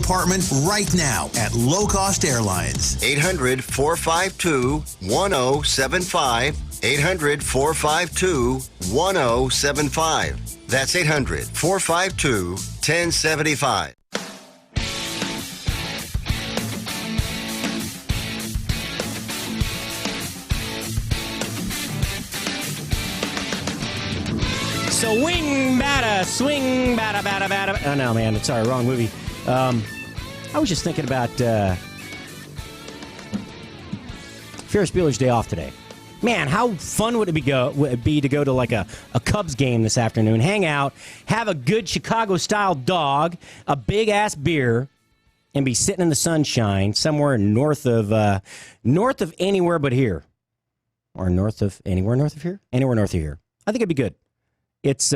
department right now at Low Cost Airlines. 800-452-1075. 800-452-1075. That's 800-452-1075. Swing batta, batta. Oh, no, man. Sorry, wrong movie. I was just thinking about Ferris Bueller's Day Off today. Man, how fun would it be to go to like a Cubs game this afternoon, hang out, have a good Chicago-style dog, a big-ass beer, and be sitting in the sunshine somewhere north of anywhere but here. Or anywhere north of here? Anywhere north of here. I think it'd be good. It's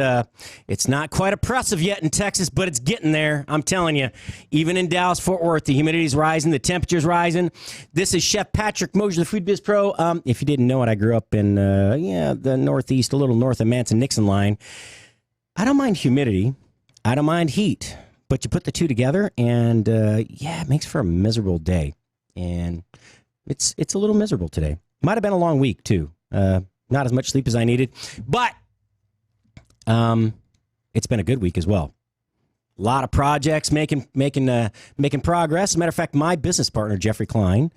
not quite oppressive yet in Texas, but it's getting there. I'm telling you, even in Dallas-Fort Worth, the humidity's rising, the temperature's rising. This is Chef Patrick Mosher, the Food Biz Pro. If you didn't know it, I grew up in the Northeast, a little north of Manson-Nixon line. I don't mind humidity. I don't mind heat. But you put the two together, and it makes for a miserable day. And it's a little miserable today. Might have been a long week, too. Not as much sleep as I needed. But it's been a good week as well. A lot of projects making progress. As a matter of fact, my business partner, Jeffrey Klein,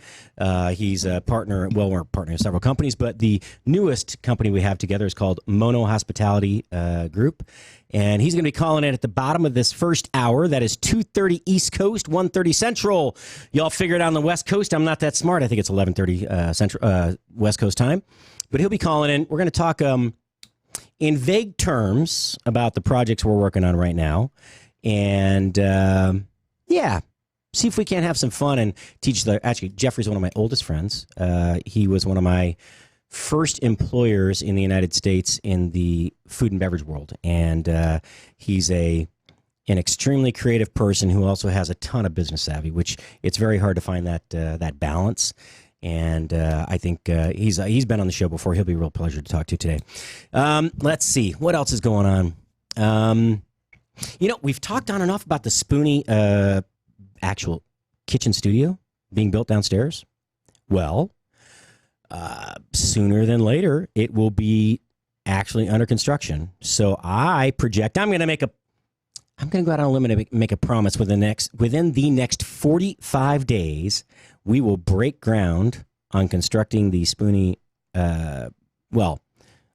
he's a partner. Well, we're partnering with several companies, but the newest company we have together is called Mono Hospitality Group. And he's going to be calling in at the bottom of this first hour. That is 2:30 East Coast, 1:30 Central. Y'all figure it out on the West Coast. I'm not that smart. I think it's 11:30 Central West Coast time. But he'll be calling in. We're going to talk in vague terms about the projects we're working on right now. And, see if we can't have some fun and teach actually, Jeffrey's one of my oldest friends. He was one of my first employers in the United States in the food and beverage world. And he's an extremely creative person who also has a ton of business savvy, which it's very hard to find that balance. And I think he's been on the show before. He'll be a real pleasure to talk to today. Let's see. What else is going on? We've talked on and off about the Spoony actual kitchen studio being built downstairs. Well, sooner than later, it will be actually under construction. So I project I'm going to go out on a limb and make a promise within the next 45 days. We will break ground on constructing the Spoony, all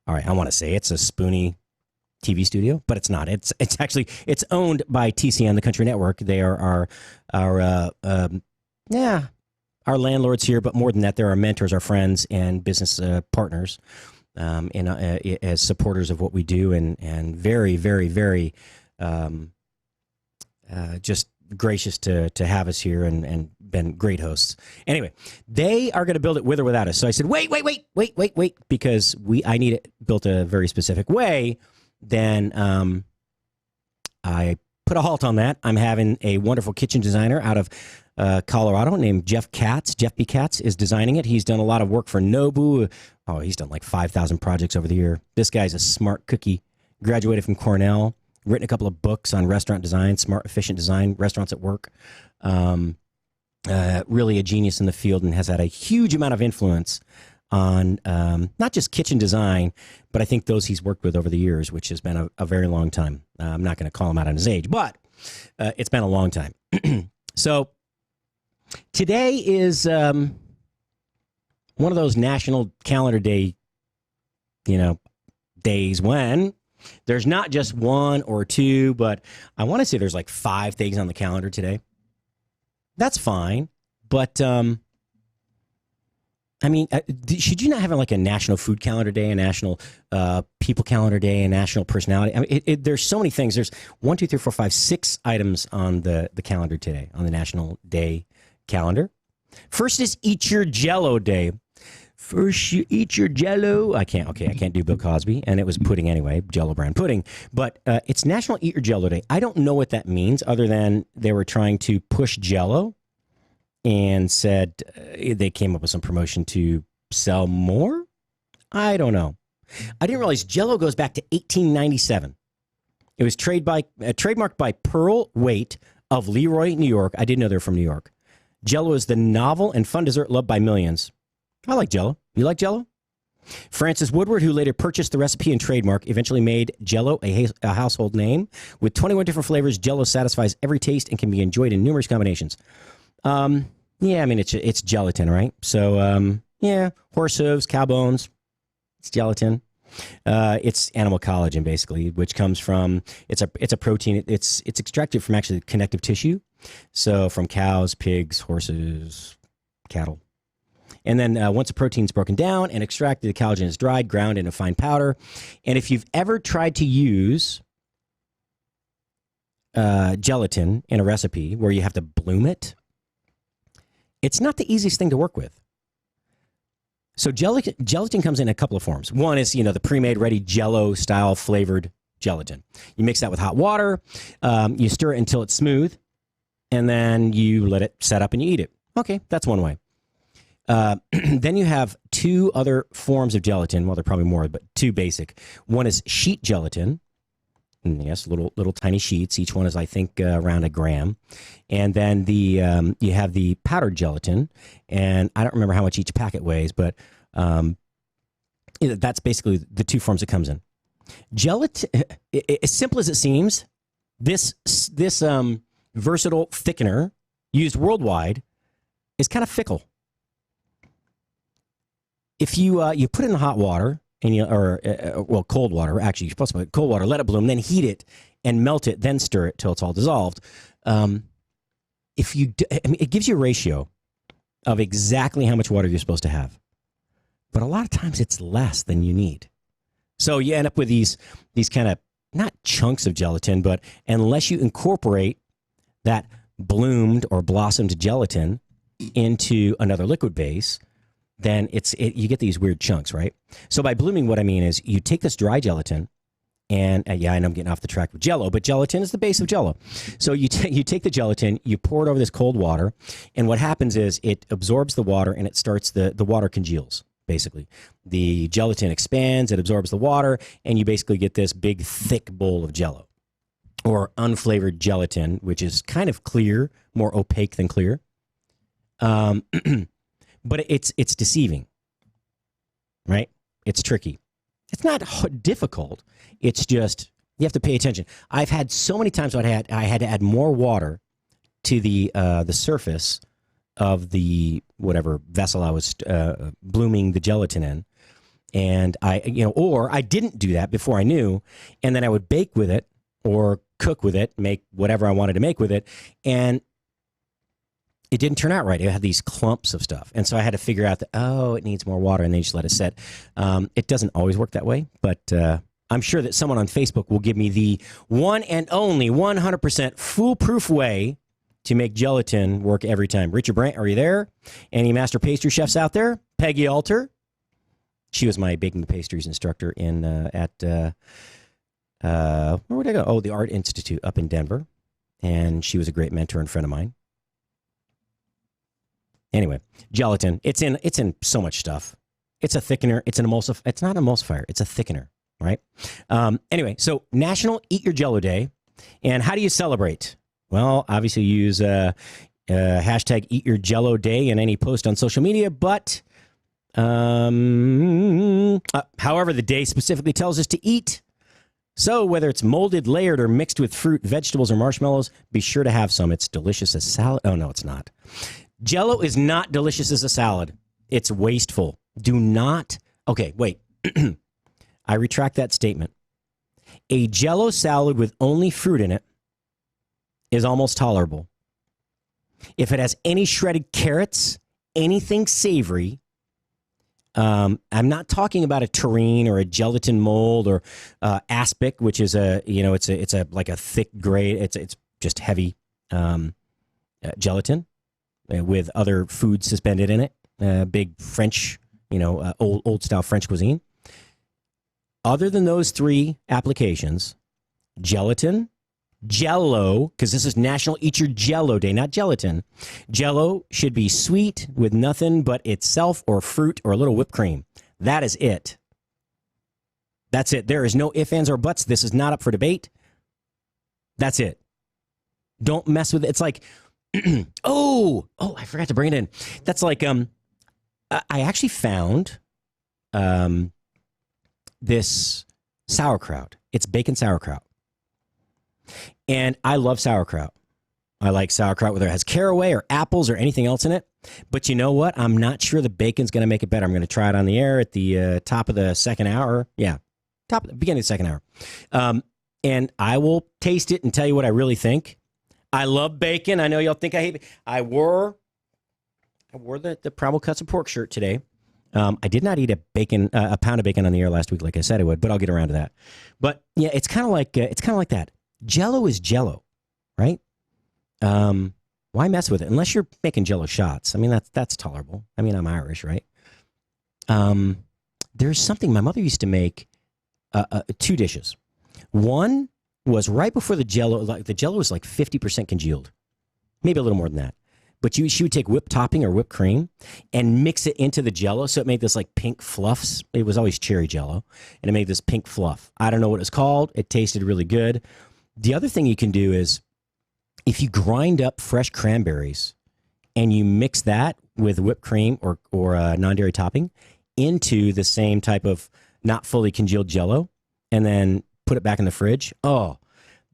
right, I want to say it's a Spoony TV studio, but it's not. It's owned by TCN, the Country Network. They are our landlords here, but more than that, they're our mentors, our friends, and business partners, as supporters of what we do, and very, very, very just gracious to have us here and been great hosts. Anyway, they are going to build it with or without us. So I said, wait, because I need it built a very specific way. Then I put a halt on that. I'm having a wonderful kitchen designer out of Colorado named Jeff Katz. Jeff B. Katz is designing it. He's done a lot of work for Nobu. Oh, he's done like 5,000 projects over the year. This guy's a smart cookie. Graduated from Cornell. Written a couple of books on restaurant design, smart, efficient design, restaurants at work. Really a genius in the field and has had a huge amount of influence on not just kitchen design, but I think those he's worked with over the years, which has been a very long time. I'm not going to call him out on his age, but it's been a long time. So today is one of those national calendar day, days when there's not just one or two, but I want to say there's like 5 things on the calendar today. That's fine, but should you not have like a national food calendar day, a national people calendar day, a national personality? I mean, there's so many things. There's 1, 2, 3, 4, 5, 6 items on the calendar today, on the National Day calendar. First is Eat Your Jell-O Day. First, you eat your Jell-O. I can't do Bill Cosby, and it was pudding anyway, Jell-O brand pudding. But it's National Eat Your Jell-O Day. I don't know what that means, other than they were trying to push Jell-O and said they came up with some promotion to sell more. I don't know. I didn't realize Jell-O goes back to 1897. It was trademarked by Pearl Waite of Leroy, New York. I didn't know they're from New York. Jell-O is the novel and fun dessert loved by millions. I like Jell-O. You like Jell-O? Francis Woodward, who later purchased the recipe and trademark, eventually made Jell-O a household name. With 21 different flavors, Jell-O satisfies every taste and can be enjoyed in numerous combinations. Yeah, I mean, it's gelatin, right? So, yeah, horse hooves, cow bones, it's gelatin. It's animal collagen, basically, which comes from, it's a protein. It's extracted from actually connective tissue. So from cows, pigs, horses, cattle. And then once a protein is broken down and extracted, the collagen is dried, ground into fine powder. And if you've ever tried to use gelatin in a recipe where you have to bloom it, it's not the easiest thing to work with. So gelatin comes in a couple of forms. One is, the pre-made ready Jell-O style flavored gelatin. You mix that with hot water, you stir it until it's smooth, and then you let it set up and you eat it. Okay, that's one way. Then you have two other forms of gelatin. Well, they're probably more, but two basic. One is sheet gelatin. And yes, little tiny sheets. Each one is, I think, around a gram. And then you have the powdered gelatin. And I don't remember how much each packet weighs, but that's basically the two forms it comes in. Gelatin, as simple as it seems, this versatile thickener used worldwide is kind of fickle. If you put it in hot water and cold water, actually you're supposed to put cold water, let it bloom, then heat it and melt it, then stir it till it's all dissolved. It gives you a ratio of exactly how much water you're supposed to have, but a lot of times it's less than you need. So you end up with these kind of not chunks of gelatin, but unless you incorporate that bloomed or blossomed gelatin into another liquid base, then you get these weird chunks, right? So by blooming, what I mean is you take this dry gelatin, and yeah, I know I'm getting off the track with Jell-O, but gelatin is the base of Jell-O. So you take the gelatin, you pour it over this cold water, and what happens is it absorbs the water, and it starts the water congeals, basically. The gelatin expands, it absorbs the water, and you basically get this big, thick bowl of Jell-O, or unflavored gelatin, which is kind of clear, more opaque than clear. But it's deceiving, right? It's tricky. It's not difficult. It's just you have to pay attention. I've had so many times I had to add more water to the surface of the whatever vessel I was blooming the gelatin in, and or I didn't do that before I knew, and then I would bake with it or cook with it, make whatever I wanted to make with it, and it didn't turn out right. It had these clumps of stuff. And so I had to figure out that, it needs more water, and then you just let it set. It doesn't always work that way, but I'm sure that someone on Facebook will give me the one and only 100% foolproof way to make gelatin work every time. Richard Brandt, are you there? Any master pastry chefs out there? Peggy Alter. She was my baking pastries instructor at where would I go? Oh, the Art Institute up in Denver. And she was a great mentor and friend of mine. Anyway, gelatin. It's in so much stuff. It's a thickener. It's an emulsifier. It's not an emulsifier. It's a thickener, right? Anyway, so National Eat Your Jell-O Day. And how do you celebrate? Well, obviously use hashtag Eat Your Jell-O Day in any post on social media. But however, the day specifically tells us to eat. So whether it's molded, layered, or mixed with fruit, vegetables, or marshmallows, be sure to have some. It's delicious as salad. Oh, no, it's not. Jell-O is not delicious as a salad. It's wasteful. Do not. Okay, wait. I retract that statement. A Jell-O salad with only fruit in it is almost tolerable. If it has any shredded carrots, anything savory, I'm not talking about a terrine or a gelatin mold or aspic, which is it's like a thick gray. It's just heavy gelatin with other foods suspended in it. Big French, old style French cuisine. Other than those three applications, gelatin, Jell-O, because this is National Eat Your Jell-O Day, not gelatin. Jell-O should be sweet with nothing but itself or fruit or a little whipped cream. That is it. That's it. There is no ifs, ands, or buts. This is not up for debate. That's it. Don't mess with it. It's like, I forgot to bring it in. That's like, I actually found this sauerkraut. It's bacon sauerkraut. And I love sauerkraut. I like sauerkraut whether it has caraway or apples or anything else in it. But you know what? I'm not sure the bacon's going to make it better. I'm going to try it on the air at the top of the second hour. Yeah, beginning of the second hour. And I will taste it and tell you what I really think. I love bacon. I know y'all think I hate it. I wore the Primal Cuts of Pork shirt today. I did not eat a pound of bacon on the air last week like I said I would, but I'll get around to that. But yeah, it's kind of like that. Jello is Jello, right? Why mess with it unless you're making Jello shots? I mean, that's tolerable. I mean, I'm Irish, right? There's something my mother used to make. 2 dishes. One was right before the Jello. Like the Jello was like 50% congealed, maybe a little more than that. But she would take whipped topping or whipped cream and mix it into the Jello, so it made this like pink fluffs. It was always cherry Jello, and it made this pink fluff. I don't know what it's called. It tasted really good. The other thing you can do is if you grind up fresh cranberries and you mix that with whipped cream or non-dairy topping into the same type of not fully congealed Jello, and then put it back in the fridge. Oh,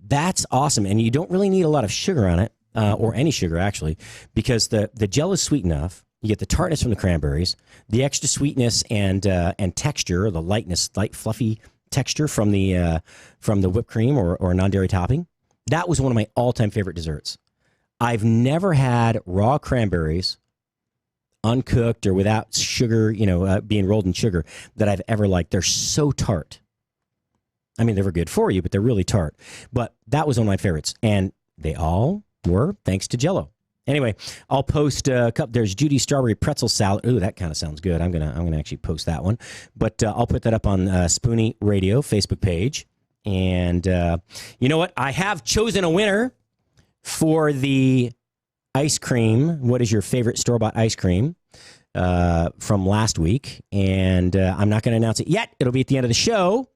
that's awesome. And you don't really need a lot of sugar on it, or any sugar actually, because the Jello is sweet enough. You get the tartness from the cranberries, the extra sweetness and texture, the light fluffy texture from the whipped cream or non-dairy topping. That was one of my all-time favorite desserts. I've never had raw cranberries uncooked or without sugar, being rolled in sugar, that I've ever liked. They're so tart. I mean, they were good for you, but they're really tart. But that was one of my favorites, and they all were thanks to Jello. Anyway, I'll post a couple. There's Judy's strawberry pretzel salad. Ooh, that kind of sounds good. I'm gonna actually post that one, but I'll put that up on Spoony Radio Facebook page. And you know what? I have chosen a winner for the ice cream. What is your favorite store-bought ice cream from last week? And I'm not going to announce it yet. It'll be at the end of the show.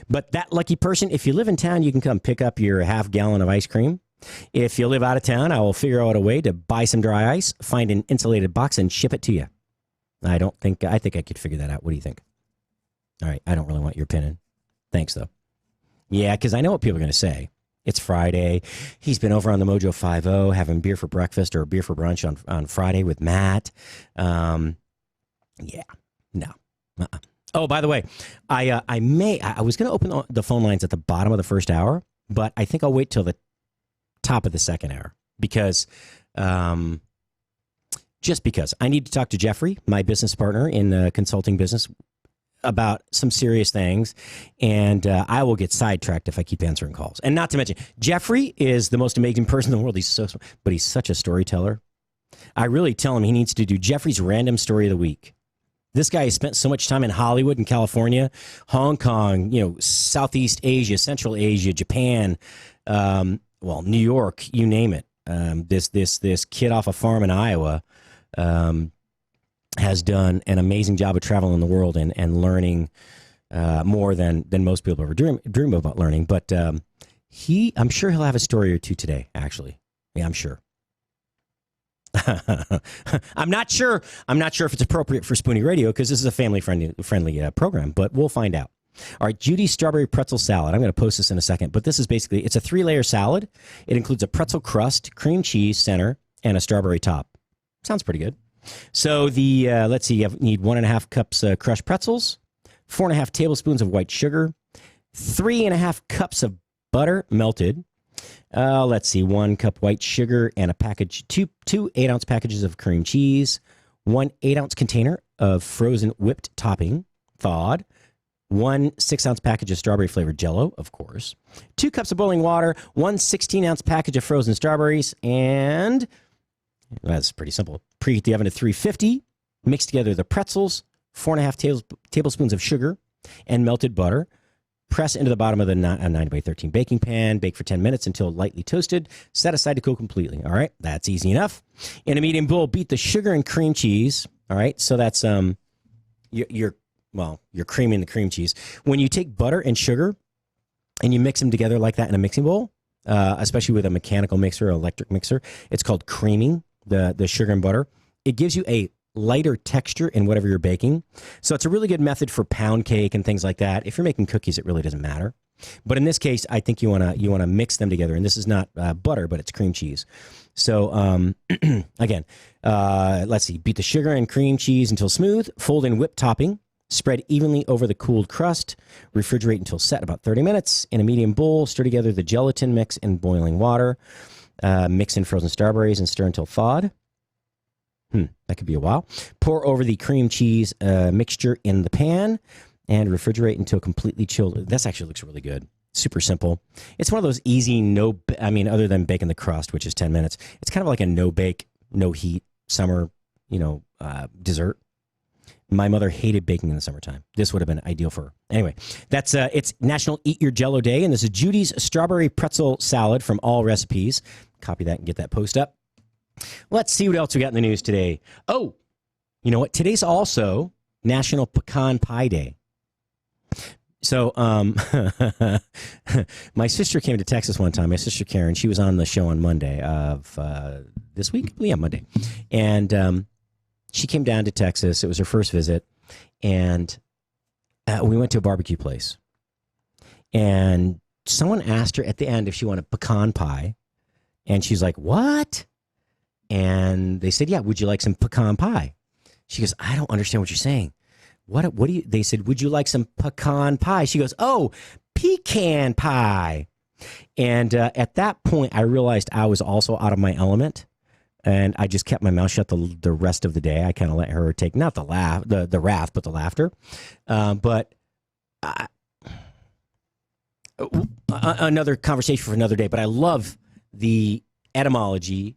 But that lucky person, if you live in town, you can come pick up your half gallon of ice cream. If you live out of town, I will figure out a way to buy some dry ice, find an insulated box, and ship it to you. I think I could figure that out. What do you think? All right. I don't really want your opinion. Thanks, though. Yeah, because I know what people are going to say. It's Friday. He's been over on the Mojo 5-0 having beer for breakfast or beer for brunch on Friday with Matt. Yeah, no. Uh-uh. Oh, by the way, I was going to open the phone lines at the bottom of the first hour, but I think I'll wait till the top of the second hour because just because I need to talk to Jeffrey, my business partner in the consulting business, about some serious things, and I will get sidetracked if I keep answering calls. And not to mention, Jeffrey is the most amazing person in the world. But he's such a storyteller. I really tell him he needs to do Jeffrey's random story of the week. This guy has spent so much time in Hollywood and California, Hong Kong, Southeast Asia, Central Asia, Japan, New York, you name it. This kid off a farm in Iowa has done an amazing job of traveling the world and learning more than most people ever dream about learning. But I'm sure he'll have a story or two today, actually. Yeah, I'm sure. I'm not sure if it's appropriate for Spoony Radio because this is a family-friendly program, but we'll find out. All right, Judy's strawberry pretzel salad. I'm going to post this in a second, but this is basically, it's a 3-layer salad. It includes a pretzel crust, cream cheese center, and a strawberry top. Sounds pretty good. So let's see, you need 1.5 cups crushed pretzels, 4.5 tablespoons of white sugar, 3.5 cups of butter melted. Let's see, 1 cup white sugar and a package, two 8-ounce packages of cream cheese, 1 8-ounce container of frozen whipped topping, thawed, 1 6-ounce package of strawberry flavored Jello, of course, 2 cups of boiling water, 1 16-ounce package of frozen strawberries, and that's pretty simple. Preheat the oven to 350. Mix together the pretzels, 4.5 tablespoons of sugar, and melted butter. Press into the bottom of the 9 by 13 baking pan. Bake for 10 minutes until lightly toasted. Set aside to cool completely. All right, that's easy enough. In a medium bowl, beat the sugar and cream cheese. All right, so that's you're creaming the cream cheese. When you take butter and sugar and you mix them together like that in a mixing bowl, especially with a mechanical mixer or electric mixer. It's called creaming the sugar and butter. It gives you a lighter texture in whatever you're baking. So it's a really good method for pound cake and things like that. If you're making cookies, it really doesn't matter. But in this case, I think you wanna mix them together. And this is not butter, but it's cream cheese. So again, let's see. Beat the sugar and cream cheese until smooth. Fold in whipped topping. Spread evenly over the cooled crust. Refrigerate until set, about 30 minutes. In a medium bowl, stir together the gelatin mix in boiling water. Mix in frozen strawberries and stir until thawed. That could be a while. Pour over the cream cheese mixture in the pan and refrigerate until completely chilled. This actually looks really good. Super simple. It's one of those easy, other than baking the crust, which is 10 minutes. It's kind of like a no-bake, no-heat summer, dessert. My mother hated baking in the summertime. This would have been ideal for her. Anyway, it's National Eat Your Jell-O Day, and this is Judy's Strawberry Pretzel Salad from All Recipes. Copy that and get that post up. Let's see what else we got in the news today. Oh, you know what? Today's also National Pecan Pie Day. So my sister came to Texas one time. My sister Karen, she was on the show on Monday of this week. Yeah, Monday. And she came down to Texas. It was her first visit. And we went to a barbecue place. And someone asked her at the end if she wanted pecan pie. And she's like, what? And they said, yeah, would you like some pecan pie? She goes, I don't understand what you're saying. What do you, they said, would you like some pecan pie? She goes, oh, pecan pie. And at that point, I realized I was also out of my element. And I just kept my mouth shut the rest of the day. I kind of let her take, not the wrath, but the laughter. Another conversation for another day. But I love the etymology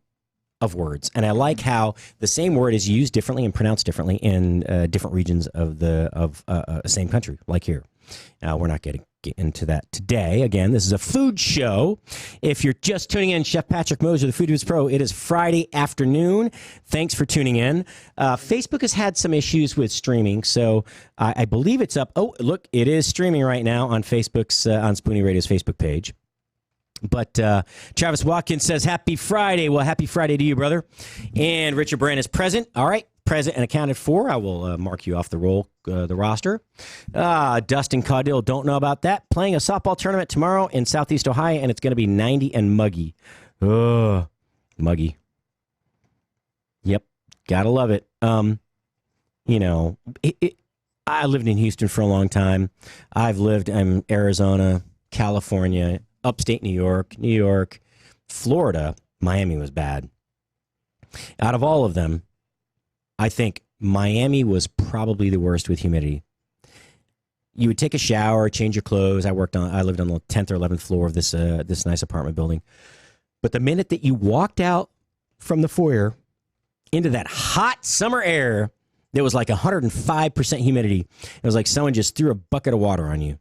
of words, and I like how the same word is used differently and pronounced differently in different regions of the same country, like here. We're not getting into that today. Again, this is a food show. If you're just tuning in, Chef Patrick Mosher, the Food Biz Pro. It is Friday afternoon. Thanks for tuning in. Facebook has had some issues with streaming, so I believe it's up. Oh, look, it is streaming right now on Facebook's on Spoony Radio's Facebook page. But Travis Watkins says, happy Friday. Well, happy Friday to you, brother. And Richard Brand is present. All right. Present and accounted for. I will mark you off the roster. Dustin Caudill, don't know about that. Playing a softball tournament tomorrow in Southeast Ohio, and it's going to be 90 and muggy. Muggy. Yep. Gotta love it. I lived in Houston for a long time. I've lived in Arizona, California, upstate New York, Florida. Miami was bad. Out of all of them, I think Miami was probably the worst with humidity. You would take a shower, change your clothes. I lived on the 10th or 11th floor of this nice apartment building. But the minute that you walked out from the foyer into that hot summer air, there was like 105% humidity. It was like someone just threw a bucket of water on you.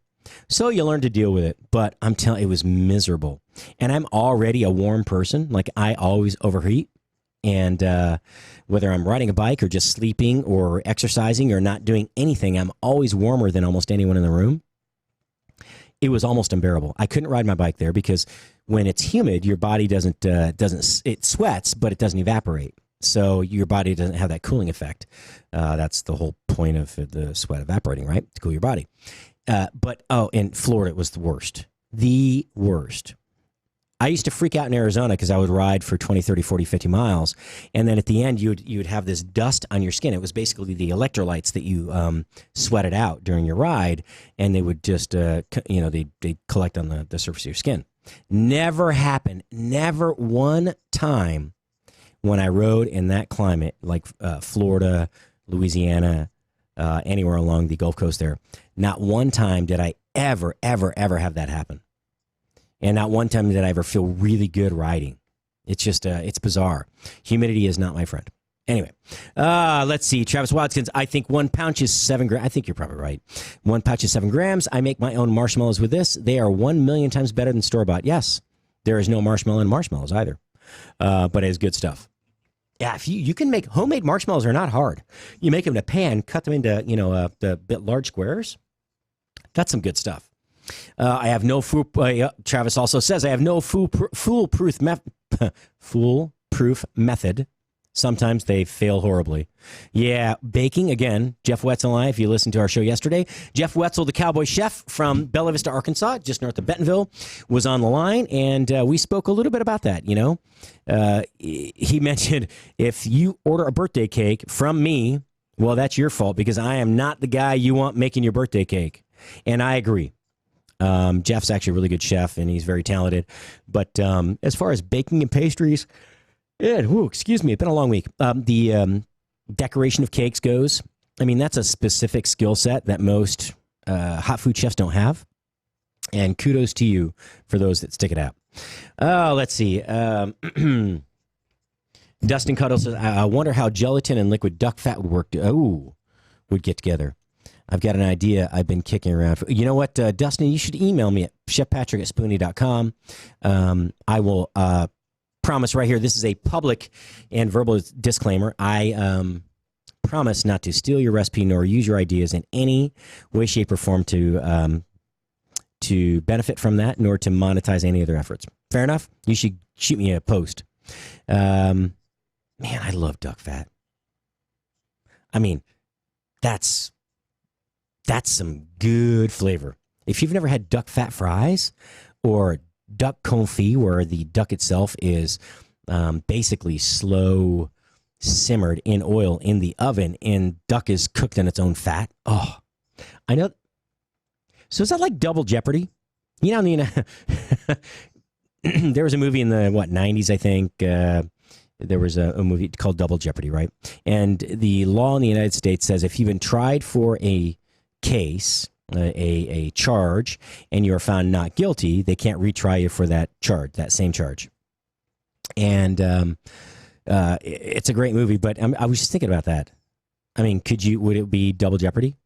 So you learn to deal with it, but I'm telling you, it was miserable. And I'm already a warm person. Like, I always overheat. And whether I'm riding a bike or just sleeping or exercising or not doing anything, I'm always warmer than almost anyone in the room. It was almost unbearable. I couldn't ride my bike there because when it's humid, your body doesn't it sweats, but it doesn't evaporate. So your body doesn't have that cooling effect. That's the whole point of the sweat evaporating, right? To cool your body. But in Florida, it was the worst. The worst. I used to freak out in Arizona because I would ride for 20, 30, 40, 50 miles. And then at the end, you would have this dust on your skin. It was basically the electrolytes that you sweated out during your ride. And they would just, they'd collect on the surface of your skin. Never happened. Never one time when I rode in that climate, like Florida, Louisiana, anywhere along the Gulf Coast there. Not one time did I ever have that happen. And not one time did I ever feel really good riding. It's just, it's bizarre. Humidity is not my friend. Anyway, let's see. Travis Watkins, I think 1 pouch is 7 grams. I think you're probably right. 1 pouch is 7 grams. I make my own marshmallows with this. They are 1 million times better than store-bought. Yes, there is no marshmallow in marshmallows either. But it is good stuff. Yeah, if you can make homemade marshmallows are not hard. You make them in a pan, cut them into, the bit large squares. That's some good stuff. I have no fool. Travis also says I have no foolproof method. Sometimes they fail horribly. Yeah, baking, again, Jeff Wetzel and I, if you listened to our show yesterday, Jeff Wetzel, the cowboy chef from Bella Vista, Arkansas, just north of Bentonville, was on the line, and we spoke a little bit about that, He mentioned if you order a birthday cake from me, well, that's your fault because I am not the guy you want making your birthday cake. And I agree. Jeff's actually a really good chef, and he's very talented. But as far as baking and pastries... excuse me. It's been a long week. The decoration of cakes goes. I mean, that's a specific skill set that most hot food chefs don't have. And kudos to you for those that stick it out. Let's see. Dustin Cuddle says, I wonder how gelatin and liquid duck fat would get together. I've got an idea I've been kicking around. You know what, Dustin, you should email me at chefpatrick@spoony.com. I will... promise right here, this is a public and verbal disclaimer. I promise not to steal your recipe nor use your ideas in any way, shape, or form to benefit from that, nor to monetize any other efforts. Fair enough? You should shoot me a post. Man, I love duck fat. I mean, that's some good flavor. If you've never had duck fat fries or duck confit, where the duck itself is basically slow simmered in oil in the oven, and duck is cooked in its own fat. Oh, I know. So is that like Double Jeopardy? There was a movie in the 90s, I think. There was a movie called Double Jeopardy, right? And the law in the United States says if you've been tried for a case, a charge, and you are found not guilty, they can't retry you for that charge, that same charge. And it's a great movie, but I was just thinking about that. I mean, would it be Double Jeopardy?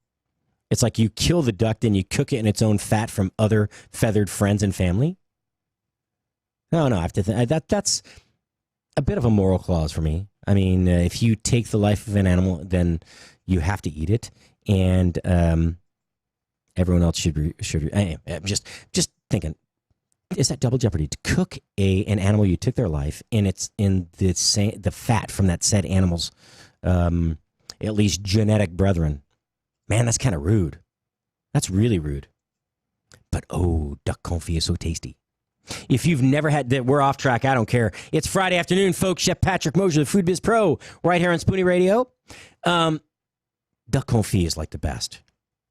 It's like you kill the duck, then you cook it in its own fat from other feathered friends and family. No, I have to think that's a bit of a moral clause for me. I mean, if you take the life of an animal, then you have to eat it, and everyone else should. I'm just thinking, is that Double Jeopardy to cook an animal you took their life, and it's in the fat from that said animal's at least genetic brethren? Man, that's kind of rude. That's really rude. But duck confit is so tasty. If you've never had that, we're off track. I don't care. It's Friday afternoon, folks. Chef Patrick Mosher, the Food Biz Pro, right here on Spoony Radio. Duck confit is like the best.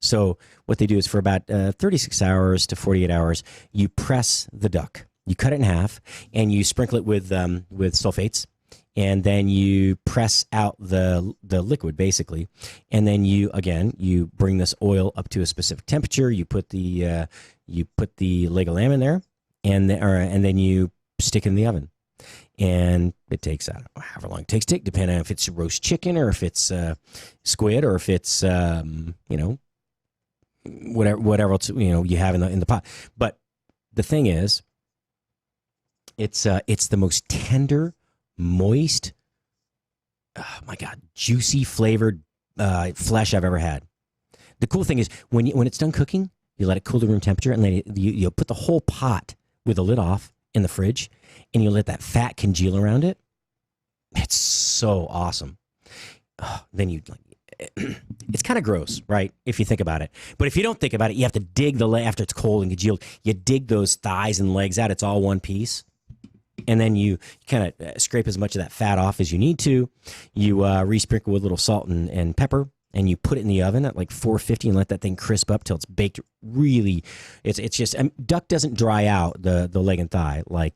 So what they do is for about 36 hours to 48 hours, you press the duck. You cut it in half, and you sprinkle it with sulfates, and then you press out the liquid, basically. And then you bring this oil up to a specific temperature. You put the leg of lamb in there, and then you stick it in the oven. And it takes, I don't know, however long it takes to, depending on if it's roast chicken or if it's squid or if it's whatever else you have in the pot. But the thing is, it's the most tender, moist, oh my God, juicy flavored flesh I've ever had. The cool thing is when it's done cooking, you let it cool to room temperature, and then you put the whole pot with the lid off in the fridge, and you let that fat congeal around it. It's so awesome. Then it's kind of gross, right? If you think about it. But if you don't think about it, you have to dig the leg after it's cold and congealed. You dig those thighs and legs out. It's all one piece. And then you kind of scrape as much of that fat off as you need to. You resprinkle with a little salt and pepper, and you put it in the oven at like 450 and let that thing crisp up till it's baked. Really, it's just duck doesn't dry out the leg and thigh like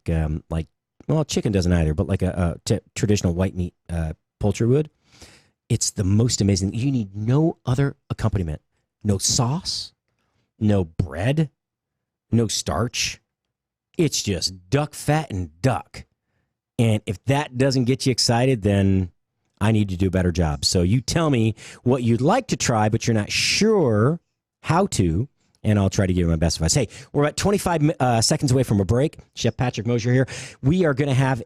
chicken doesn't either, but like a traditional white meat poultry would. It's the most amazing. You need no other accompaniment, no sauce, no bread, no starch. It's just duck fat and duck. And if that doesn't get you excited, then I need to do a better job. So you tell me what you'd like to try, but you're not sure how to, and I'll try to give you my best advice. Hey, we're about 25 seconds away from a break. Chef Patrick Mosher here. We are going to have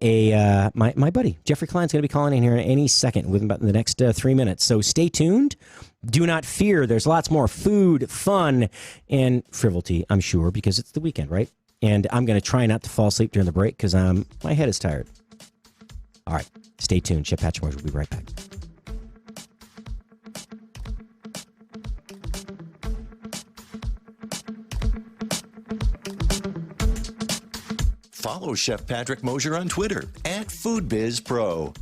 my buddy, Jeffrey Klein's going to be calling in here in any second within about the next 3 minutes. So stay tuned. Do not fear. There's lots more food, fun, and frivolity, I'm sure, because it's the weekend, right? And I'm going to try not to fall asleep during the break because my head is tired. All right. Stay tuned. Chef Patrick Mosher will be right back. Follow Chef Patrick Mosher on Twitter at Food Biz Pro.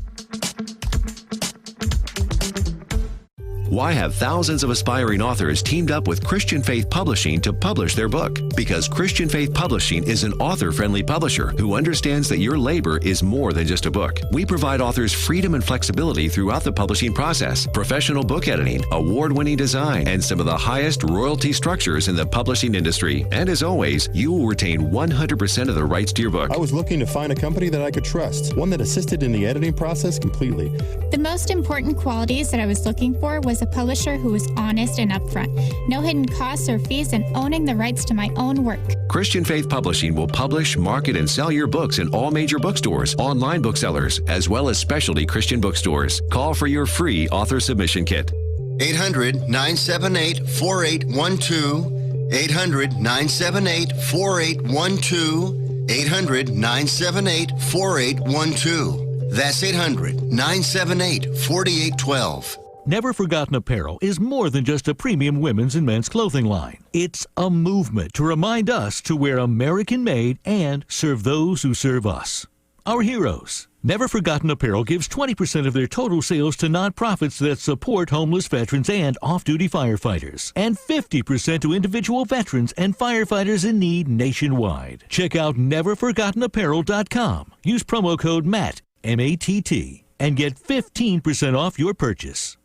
Why have thousands of aspiring authors teamed up with Christian Faith Publishing to publish their book? Because Christian Faith Publishing is an author-friendly publisher who understands that your labor is more than just a book. We provide authors freedom and flexibility throughout the publishing process, professional book editing, award-winning design, and some of the highest royalty structures in the publishing industry. And as always, you will retain 100% of the rights to your book. I was looking to find a company that I could trust, one that assisted in the editing process completely. The most important qualities that I was looking for was a publisher who was honest and upfront, no hidden costs or fees, and owning the rights to my own work. Christian Faith Publishing will publish, market, and sell your books in all major bookstores, online booksellers, as well as specialty Christian bookstores. Call for your free author submission kit. 800-978-4812. 800-978-4812. 800-978-4812. That's 800-978-4812. Never Forgotten Apparel is more than just a premium women's and men's clothing line. It's a movement to remind us to wear American-made and serve those who serve us. Our heroes. Never Forgotten Apparel gives 20% of their total sales to nonprofits that support homeless veterans and off-duty firefighters, and 50% to individual veterans and firefighters in need nationwide. Check out neverforgottenapparel.com. Use promo code MATT, M-A-T-T, and get 15% off your purchase.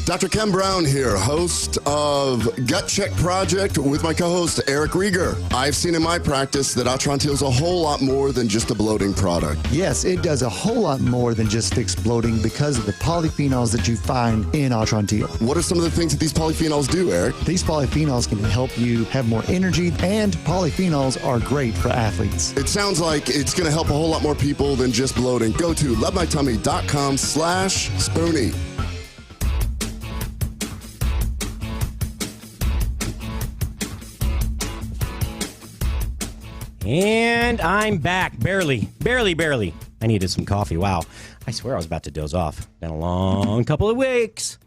Dr. Ken Brown here, host of Gut Check Project with my co-host Eric Rieger. I've seen in my practice that Atrantil is a whole lot more than just a bloating product. Yes, it does a whole lot more than just fix bloating because of the polyphenols that you find in Atrantil. What are some of the things that these polyphenols do, Eric? These polyphenols can help you have more energy, and polyphenols are great for athletes. It sounds like it's going to help a whole lot more people than just bloating. Go to lovemytummy.com/Spoony. And I'm back. Barely. I needed some coffee. Wow. I swear I was about to doze off. Been a long couple of weeks.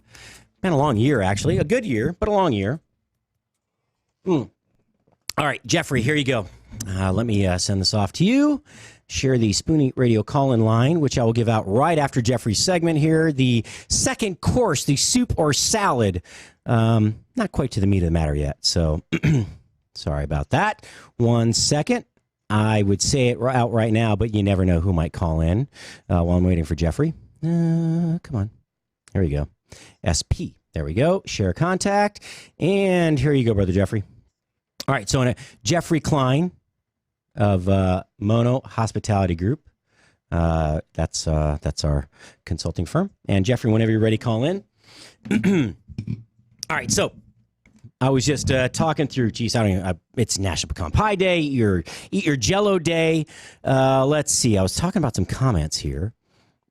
Been a long year, actually. A good year, but a long year. All right, Jeffrey, here you go. Let me send this off to you. Share the Spoony Radio call-in line, which I will give out right after Jeffrey's segment here. The second course, the soup or salad. Not quite to the meat of the matter yet, so sorry about that. 1 second. I would say it out right now, but you never know who might call in while I'm waiting for Jeffrey. Come on. There we go. SP. There we go. Share contact. And here you go, Brother Jeffrey. All right. So Jeffrey Klein of Mono Hospitality Group. That's our consulting firm. And Jeffrey, whenever you're ready, call in. All right. So I was just talking through, geez, I don't even, it's National Pecan Pie Day, eat your Jell-O Day. Let's see, I was talking about some comments here.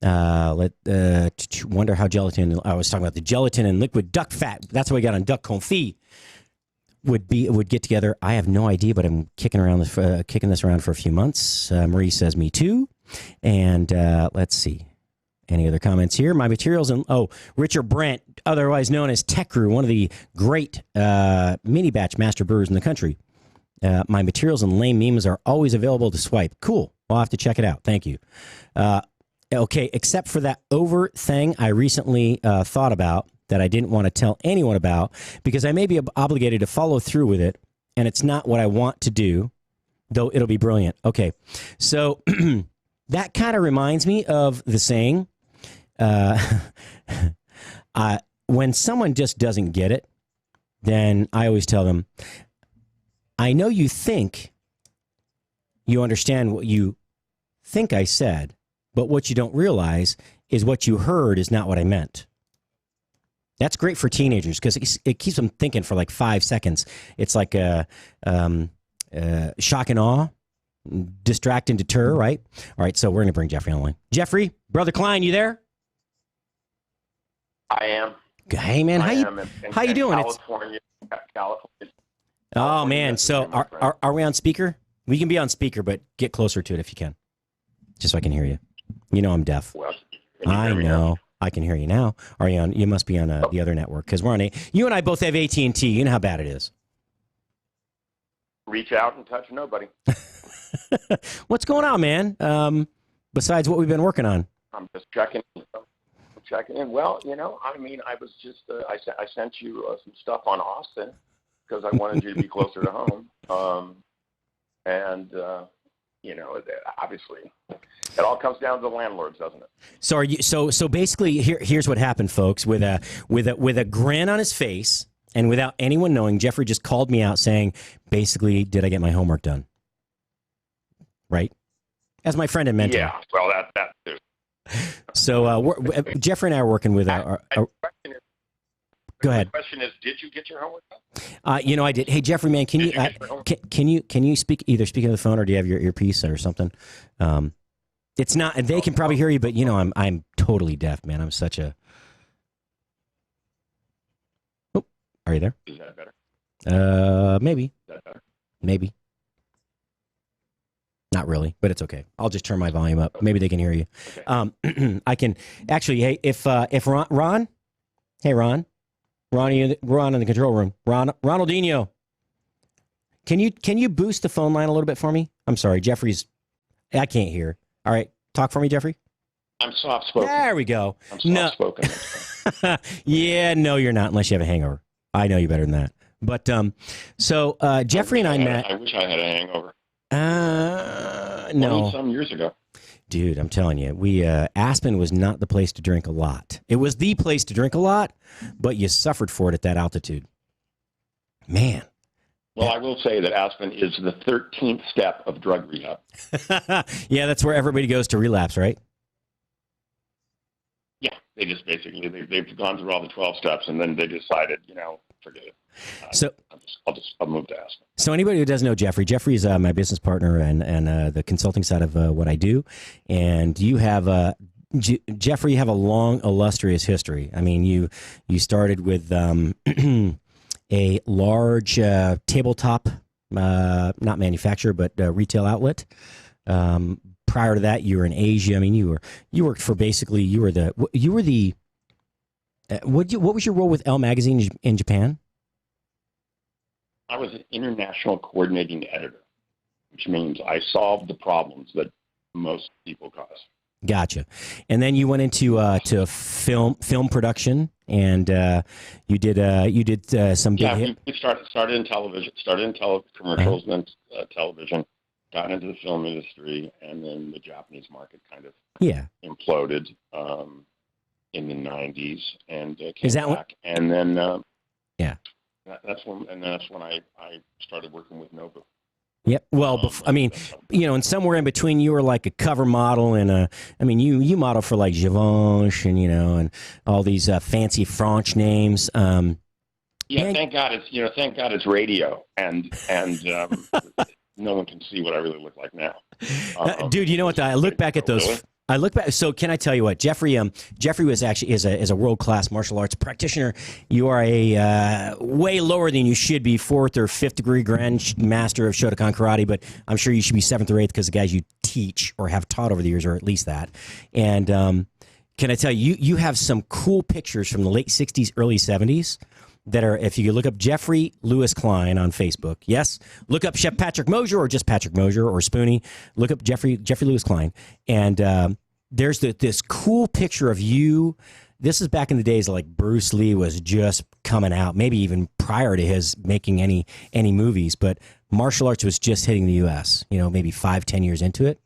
Wonder how gelatin, I was talking about the gelatin and liquid duck fat. That's what we got on duck confit. Would get together. I have no idea, but I'm kicking this around for a few months. Marie says me too. And let's see. Any other comments here? My materials and Richard Brent, otherwise known as Tech Crew, one of the great mini batch master brewers in the country. My materials and lame memes are always available to swipe. Cool. I'll have to check it out. Thank you. Okay, except for that over thing I recently thought about that I didn't want to tell anyone about because I may be obligated to follow through with it, and it's not what I want to do, though it'll be brilliant. Okay, so that kind of reminds me of the saying, when someone just doesn't get it, then I always tell them, I know you think you understand what you think I said, but what you don't realize is what you heard is not what I meant. That's great for teenagers because it keeps them thinking for like 5 seconds. It's like a shock and awe, distract and deter, right? All right, so we're going to bring Jeffrey online. Jeffrey, Brother Klein, you there? I am. Hey, man, how you doing? California. Oh, man, so are we on speaker? We can be on speaker, but get closer to it if you can, just so I can hear you. You know I'm deaf. Well, I know. I can hear you now. Are you on? You must be on the other network because we're on you and I both have AT&T. You know how bad it is. Reach out and touch nobody. What's going on, man? Besides what we've been working on. I'm just checking in. Well, I mean, I was just I sent you some stuff on Austin because I wanted you to be closer to home. Obviously, it all comes down to the landlords, doesn't it? So are you? So basically, here's what happened, folks. With a grin on his face, and without anyone knowing, Jeffrey just called me out saying, basically, did I get my homework done? Right, as my friend and mentor. Yeah. Well, that too. So Jeffrey and I are working with our Go ahead. The question is, did you get your homework done? I did. Hey, Jeffrey, man, can you speak into the phone, or do you have your earpiece or something? It's not. They can probably hear you, but I'm totally deaf, man. I'm such a. Oh, are you there? Is that better? Maybe. Is that better? Maybe. Not really, but it's okay. I'll just turn my volume up. Maybe they can hear you. Okay. I can actually. Hey, if Ron, hey Ron. Ronnie, Ron in the control room. Ronaldinho. Can you boost the phone line a little bit for me? I'm sorry, Jeffrey's. I can't hear. All right, talk for me, Jeffrey. I'm soft spoken. There we go. I'm soft spoken. No. Yeah, no, you're not unless you have a hangover. I know you better than that. But Jeffrey and I met. I wish I had a hangover. No. Some years ago. Dude, I'm telling you, Aspen was not the place to drink a lot. It was the place to drink a lot, but you suffered for it at that altitude. Man. Well, I will say that Aspen is the 13th step of drug rehab. Yeah, that's where everybody goes to relapse, right? Yeah, they just basically, they've gone through all the 12 steps, and then they decided, forget it. I'll move to Aspen. So anybody who doesn't know Jeffrey is my business partner and the consulting side of what I do. And you have, Jeffrey, you have a long, illustrious history. I mean, you started with a large tabletop, not manufacturer, but retail outlet. Prior to that, you were in Asia. I mean, you worked for basically, what was your role with Elle Magazine in Japan? I was an international coordinating editor, which means I solved the problems that most people cause. Gotcha. And then you went into to film production, and you did some big hit. We started in television, commercials, then television, got into the film industry, and then the Japanese market kind of imploded in the 90s, and came back. And then that's when I started working with Nobu. Yep. Well, and somewhere in between, you were like a cover model, and you model for like Givenchy, and all these fancy French names. Thank God it's radio, and no one can see what I really look like now. Dude, you know what? I look back at those. Really? I look back. So can I tell you what Jeffrey was actually is a world-class martial arts practitioner. You are a way lower than you should be, 4th or 5th degree Grand Master of Shotokan Karate, but I'm sure you should be 7th or 8th because the guys you teach or have taught over the years, or at least that. And can I tell you, you have some cool pictures from the late 60s, early 70s that are, if you look up Jeffrey Lewis Klein on Facebook, yes, look up Chef Patrick Mosher or just Patrick Mosher or Spoony, look up Jeffrey Lewis Klein, and there's this cool picture of you. This is back in the days like Bruce Lee was just coming out, maybe even prior to his making any movies, but martial arts was just hitting the U.S., maybe 5-10 years into it,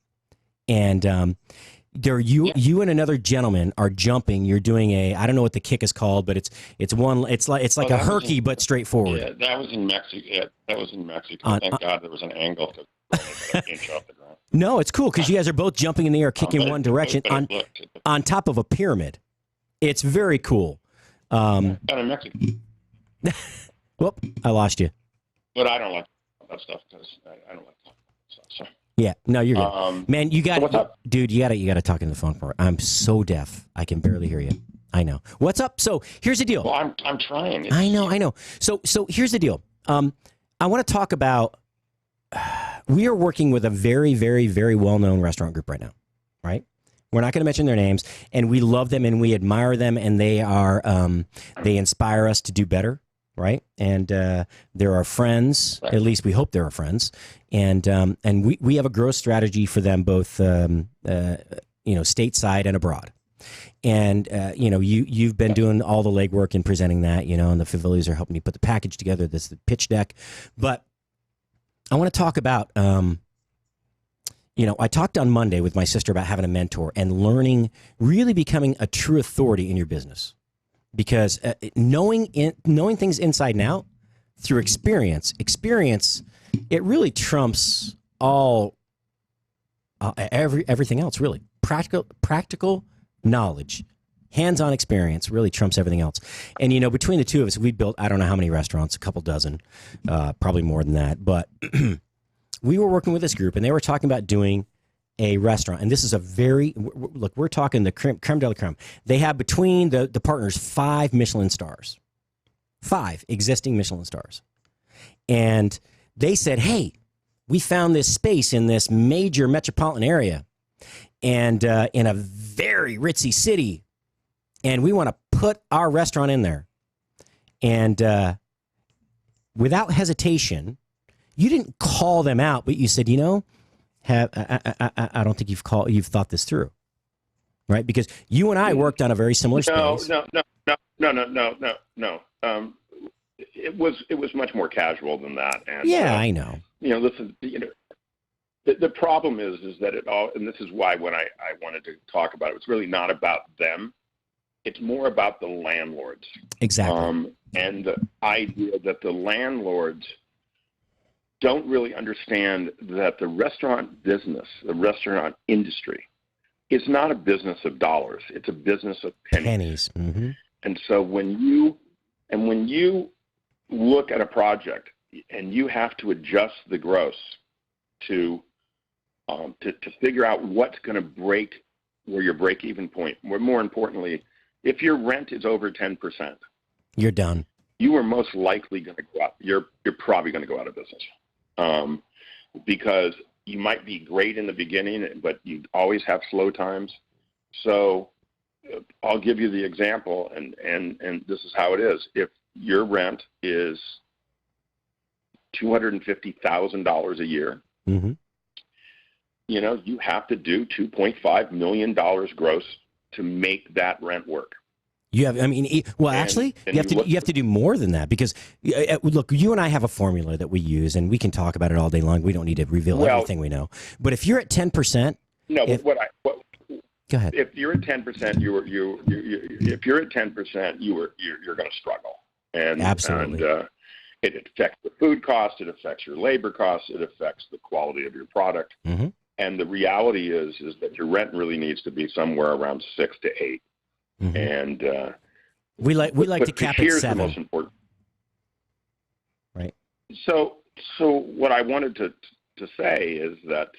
and you and another gentleman are jumping. You're doing I don't know what the kick is called, but it's like a herky but straightforward. Yeah, that was in Mexico. Thank God there was an angle to inch off the ground. No, it's cool because you guys are both jumping in the air, kicking one direction on top of a pyramid. It's very cool. And in Mexico. Whoop, I lost you. But I don't like that stuff because I don't like that stuff. So. Yeah, no, you're good. Man, you got what's up? Dude, you got to talk into the phone for it. I'm so deaf. I can barely hear you. I know. What's up? So here's the deal. Well, I'm trying. I know. So here's the deal. I want to talk about, we are working with a very, very, very well-known restaurant group right now, right? We're not going to mention their names, and we love them and we admire them, and they are, they inspire us to do better, right? And they're our friends. Right. At least we hope they're our friends. And we have a growth strategy for them, both, stateside and abroad. And, you've been doing all the legwork and presenting that, and the Favillies are helping me put the package together. This is the pitch deck. But I want to talk about, I talked on Monday with my sister about having a mentor and learning, really becoming a true authority in your business. Because knowing things inside and out through experience, it really trumps everything else, really. Practical knowledge, hands-on experience really trumps everything else. And, between the two of us, we built, I don't know how many restaurants, a couple dozen, probably more than that. But we were working with this group, and they were talking about doing a restaurant. And this is we're talking the creme de la creme. They have between the partners 5 Michelin stars, 5 existing Michelin stars. And they said, hey, we found this space in this major metropolitan area and in a very ritzy city, and we want to put our restaurant in there. And without hesitation, you didn't call them out, but you said, I don't think you've thought this through, right? Because you and I worked on a very similar space. No. It was much more casual than that. And, I know. Listen, the problem is that it all, and this is why when I wanted to talk about it, it's really not about them. It's more about the landlords. Exactly. And the idea that the landlords don't really understand that the restaurant business, the restaurant industry, is not a business of dollars. It's a business of pennies. Mm-hmm. And so when you look at a project and you have to adjust the gross to figure out what's going to break where your break-even point. More importantly, if your rent is over 10%, you're done. You are most likely going to go out. You're probably going to go out of business, because you might be great in the beginning, but you always have slow times. So I'll give you the example, and this is how it is. If your rent is $250,000 a year, mm-hmm. You have to do $2.5 million gross to make that rent work. You have, actually, you have to do more than that, because look, you and I have a formula that we use, and we can talk about it all day long. We don't need to reveal everything we know. But if you're at 10%, go ahead. If you're at 10%, if you're at 10%, you're going to struggle. And absolutely. And, it affects the food cost. It affects your labor costs. It affects the quality of your product. Mm-hmm. And the reality is that your rent really needs to be somewhere around 6 to 8. Mm-hmm. And we like to cap at 7. The most important. Right. So what I wanted to say is that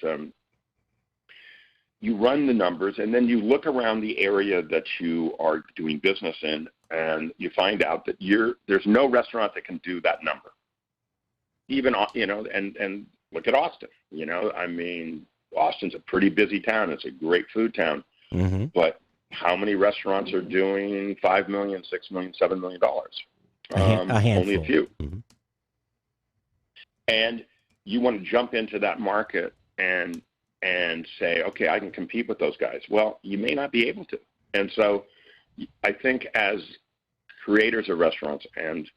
you run the numbers, and then you look around the area that you are doing business in, and you find out that there's no restaurant that can do that number. Even and look at Austin. Austin's a pretty busy town. It's a great food town. Mm-hmm. But how many restaurants are doing $5 million, $6 million, $7 million? A handful. Only a few. Mm-hmm. And you want to jump into that market and say, okay, I can compete with those guys. Well, you may not be able to. And so I think as creators of restaurants and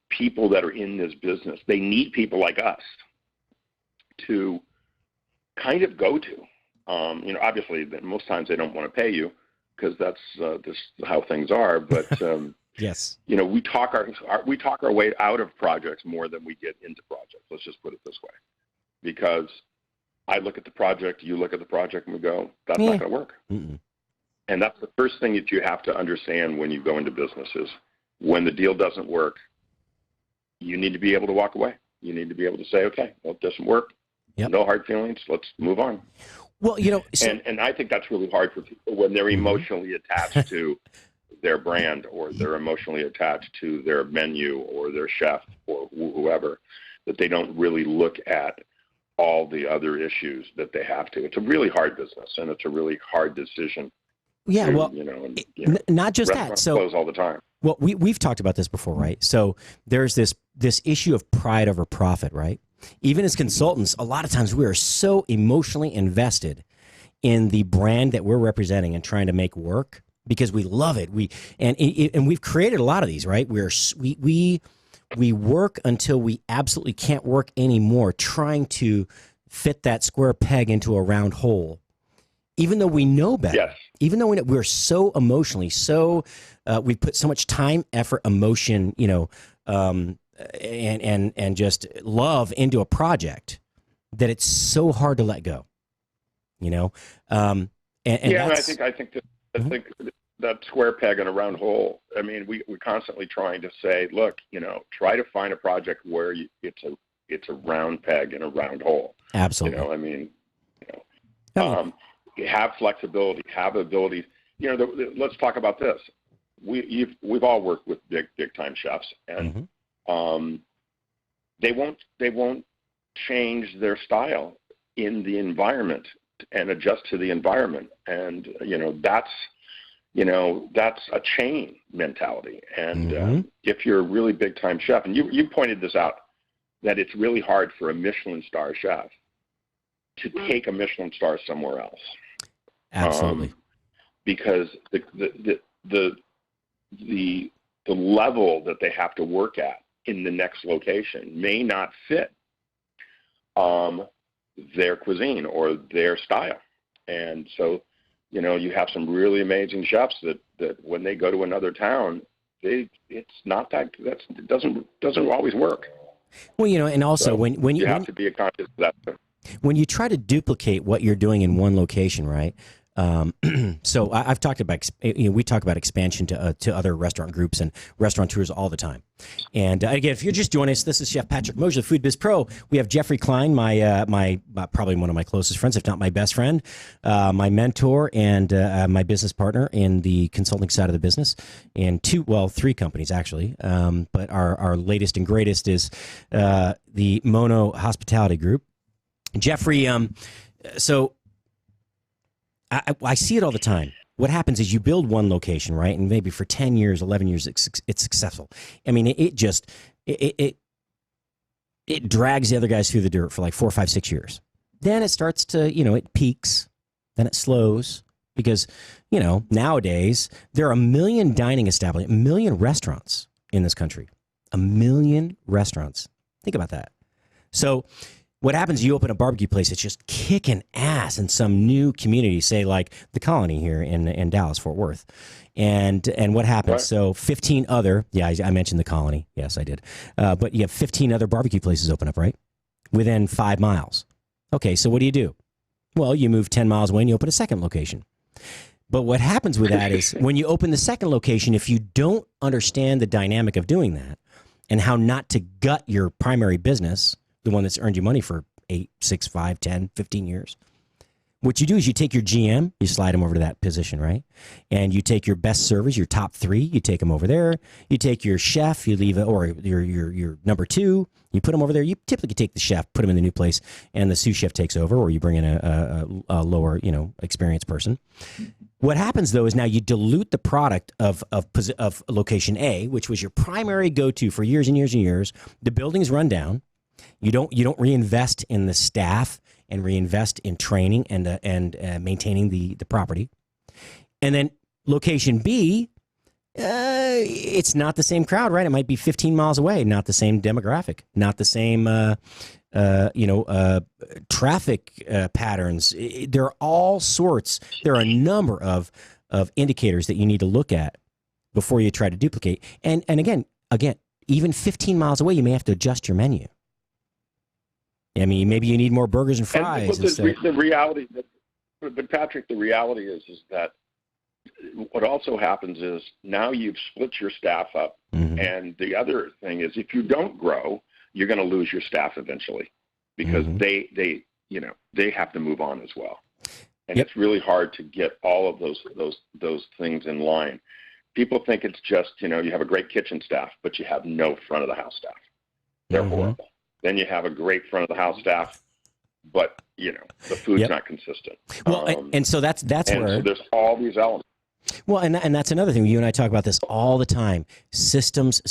people that are in this business, they need people like us to kind of go to. Obviously, most times they don't want to pay you because that's just how things are. But yes, we talk our way out of projects more than we get into projects. Let's just put it this way, because I look at the project, you look at the project, and we go, "That's not going to work." Mm-mm. And that's the first thing that you have to understand when you go into business is when the deal doesn't work, you need to be able to walk away. You need to be able to say, okay, well, it doesn't work. Yep. No hard feelings. Let's move on. Well, and I think that's really hard for people when they're emotionally attached to their brand, or they're emotionally attached to their menu or their chef or whoever, that they don't really look at all the other issues that they have to. It's a really hard business, and it's a really hard decision. Yeah, to, well, not just that. So close all the time. Well, we've talked about this before, right? So there's this issue of pride over profit, right? Even as consultants, a lot of times we are so emotionally invested in the brand that we're representing and trying to make work because we love it. And we've created a lot of these, right? We work until we absolutely can't work anymore, trying to fit that square peg into a round hole, even though we know better. Yes. Even though we're so emotionally, we put so much time, effort, emotion, and just love into a project that it's so hard to let go. And I think that square peg in a round hole. I mean, we're constantly trying to say, look, try to find a project where it's a round peg in a round hole. Absolutely. Have flexibility, have ability. Let's talk about this. We've all worked with big time chefs, and they won't change their style in the environment and adjust to the environment, and that's a chain mentality. And if you're a really big time chef, and you pointed this out, that it's really hard for a Michelin star chef to take a Michelin star somewhere else. Absolutely. Because the level that they have to work at in the next location may not fit their cuisine or their style. And so, you have some really amazing chefs that when they go to another town, it doesn't always work. Well, and also when you have to be conscious of that. When you try to duplicate what you're doing in one location, right? So I've talked about, we talk about expansion to other restaurant groups and restaurateurs all the time. And again, if you're just joining us, this is Chef Patrick Mosher, the Food Biz Pro. We have Jeffrey Klein, my probably one of my closest friends, if not my best friend, my mentor, and my business partner in the consulting side of the business, and three companies actually. But our latest and greatest is the Mono Hospitality Group. Jeffrey, so I see it all the time. What happens is you build one location, right? And maybe for 10 years, 11 years, it's successful. I mean, it drags the other guys through the dirt for like 4, 5, 6 years. Then it starts to, it peaks, then it slows because, nowadays there are 1 million dining establishments, 1 million restaurants in this country. 1 million restaurants. Think about that. So what happens, you open a barbecue place, it's just kicking ass in some new community, say like the Colony here in Dallas, Fort Worth. And what happens? Right. So 15 other, I mentioned the Colony. Yes, I did. But you have 15 other barbecue places open up, right? Within 5 miles. Okay, so what do? Well, you move 10 miles away and you open a second location. But what happens with that is when you open the second location, if you don't understand the dynamic of doing that and how not to gut your primary business, the one that's earned you money for 8, 6, 5, 10, 15 years. What you do is you take your GM, you slide him over to that position, right? And you take your best servers, your top 3, you take them over there. You take your chef, you leave it, or your number 2, you put them over there. You typically take the chef, put him in the new place, and the sous chef takes over, or you bring in a lower, experienced person. What happens though is now you dilute the product of location A, which was your primary go-to for years and years and years. The building's run down. You don't reinvest in the staff and reinvest in training and maintaining the property. And then location B, it's not the same crowd, right? It might be 15 miles away, not the same demographic, not the same traffic patterns. There are all sorts. There are a number of indicators that you need to look at before you try to duplicate. And again, even 15 miles away, you may have to adjust your menu. I mean, maybe you need more burgers and fries. The reality, but Patrick, the reality is that what also happens is now you've split your staff up. And the other thing is, if you don't grow, you're going to lose your staff eventually, because they have to move on as well. And it's really hard to get all of those things in line. People think it's just, you have a great kitchen staff, but you have no front of the house staff. They're horrible. Then you have a great front of the house staff, but the food's not consistent. Well, and so that's where so there's all these elements. Well, and that's another thing. You and I talk about this all the time. Systems.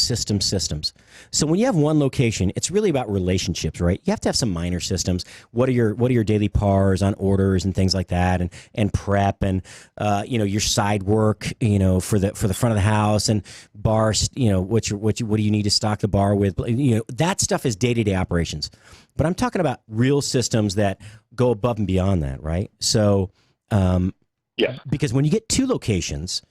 So when you have one location, it's really about relationships, right? You have to have some minor systems. What are your daily pars on orders and things like that, and prep, and your side work, for the front of the house, and bars, what do you need to stock the bar with? That stuff is day-to-day operations. But I'm talking about real systems that go above and beyond that, right? So yes. Because when you get two locations,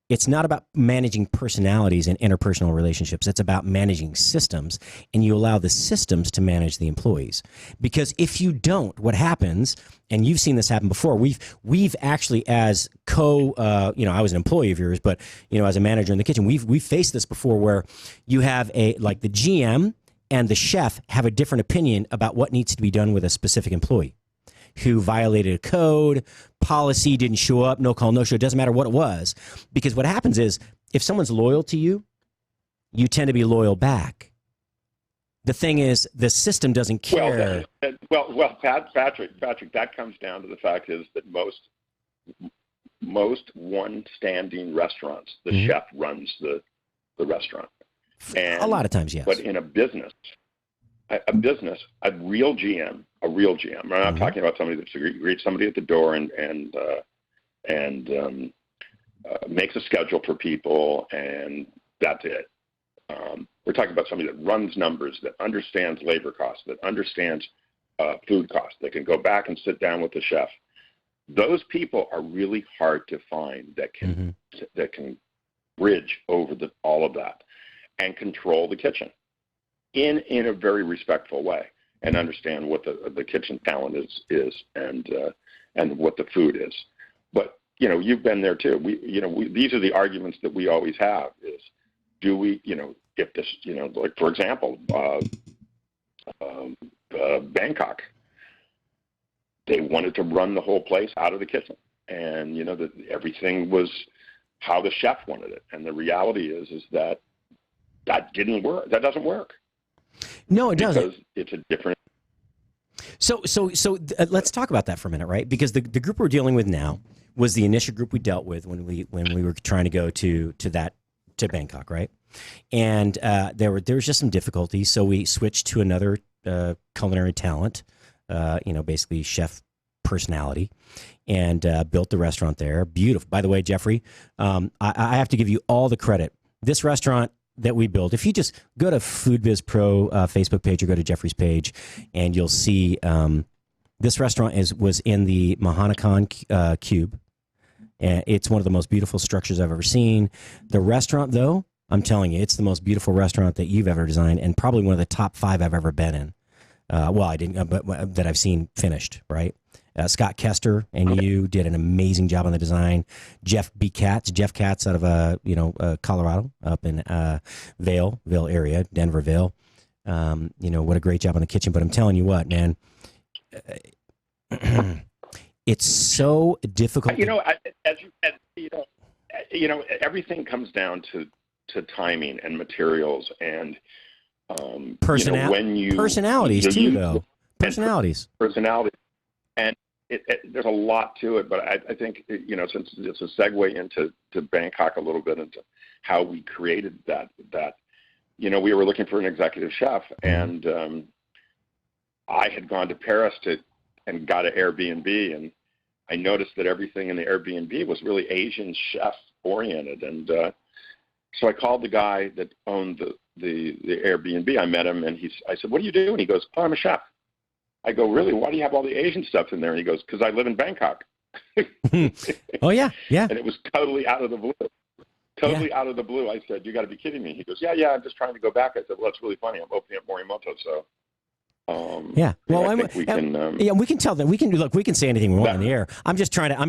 it's not about managing personalities and interpersonal relationships. It's about managing systems, and you allow the systems to manage the employees. Because if you don't, what happens, and you've seen this happen before, we've actually, as I was an employee of yours, but as a manager in the kitchen, we've faced this before, where you have the GM and the chef have a different opinion about what needs to be done with a specific employee who violated a code, policy, didn't show up, no call, no show, doesn't matter what it was. Because what happens is, if someone's loyal to you, you tend to be loyal back. The thing is, the system doesn't care. Well, Patrick, that comes down to the fact is that most one-standing restaurants, the chef runs the restaurant. And, a lot of times, yes. But in a business, a real GM, I'm not talking about somebody that greets somebody at the door and makes a schedule for people, and that's it. We're talking about somebody that runs numbers, that understands labor costs, that understands food costs, that can go back and sit down with the chef. Those people are really hard to find that can bridge over all of that and control the kitchen in a very respectful way, and understand what the kitchen talent is and what the food is. But you've been there too. These are the arguments that we always have: is do we, if this, like for example, Bangkok, they wanted to run the whole place out of the kitchen, and that everything was how the chef wanted it. And the reality is that didn't work. That doesn't work. No, it doesn't. Because it's a different. So let's talk about that for a minute, right? Because the group we're dealing with now was the initial group we dealt with when we were trying to go to Bangkok, right? And there was just some difficulties, so we switched to another culinary talent, basically chef personality, and built the restaurant there. Beautiful, by the way, Jeffrey. I have to give you all the credit. This restaurant that we built, if you just go to Food Biz Pro Facebook page or go to Jeffrey's page, and you'll see this restaurant was in the Mahanakan Cube, and it's one of the most beautiful structures I've ever seen. The restaurant, though, I'm telling you, it's the most beautiful restaurant that you've ever designed, and probably one of the top 5 I've ever been in. I didn't, but that I've seen finished, right? Scott Kester and you did an amazing job on the design. Jeff Katz out of Colorado, up in Vail area, Denver Vail. What a great job on the kitchen. But I'm telling you what, man, it's so difficult. As you said, everything comes down to timing and materials and personalities too, though. Personalities. And there's a lot to it, but I think, since it's a segue into Bangkok a little bit, into how we created that, we were looking for an executive chef, and I had gone to Paris and got an Airbnb, and I noticed that everything in the Airbnb was really Asian chef oriented, and so I called the guy that owned the Airbnb. I met him, and I said, "What do you do?" And he goes, "Oh, I'm a chef." I go, "Really? Why do you have all the Asian stuff in there?" And he goes, "Because I live in Bangkok." Oh, yeah. And it was totally out of the blue. Out of the blue. I said, "You got to be kidding me." He goes, Yeah, I'm just trying to go back." I said, "Well, that's really funny. I'm opening up Morimoto, so Yeah. Well, I think we can. Yeah, we can tell them. We can say anything we want on the air. I'm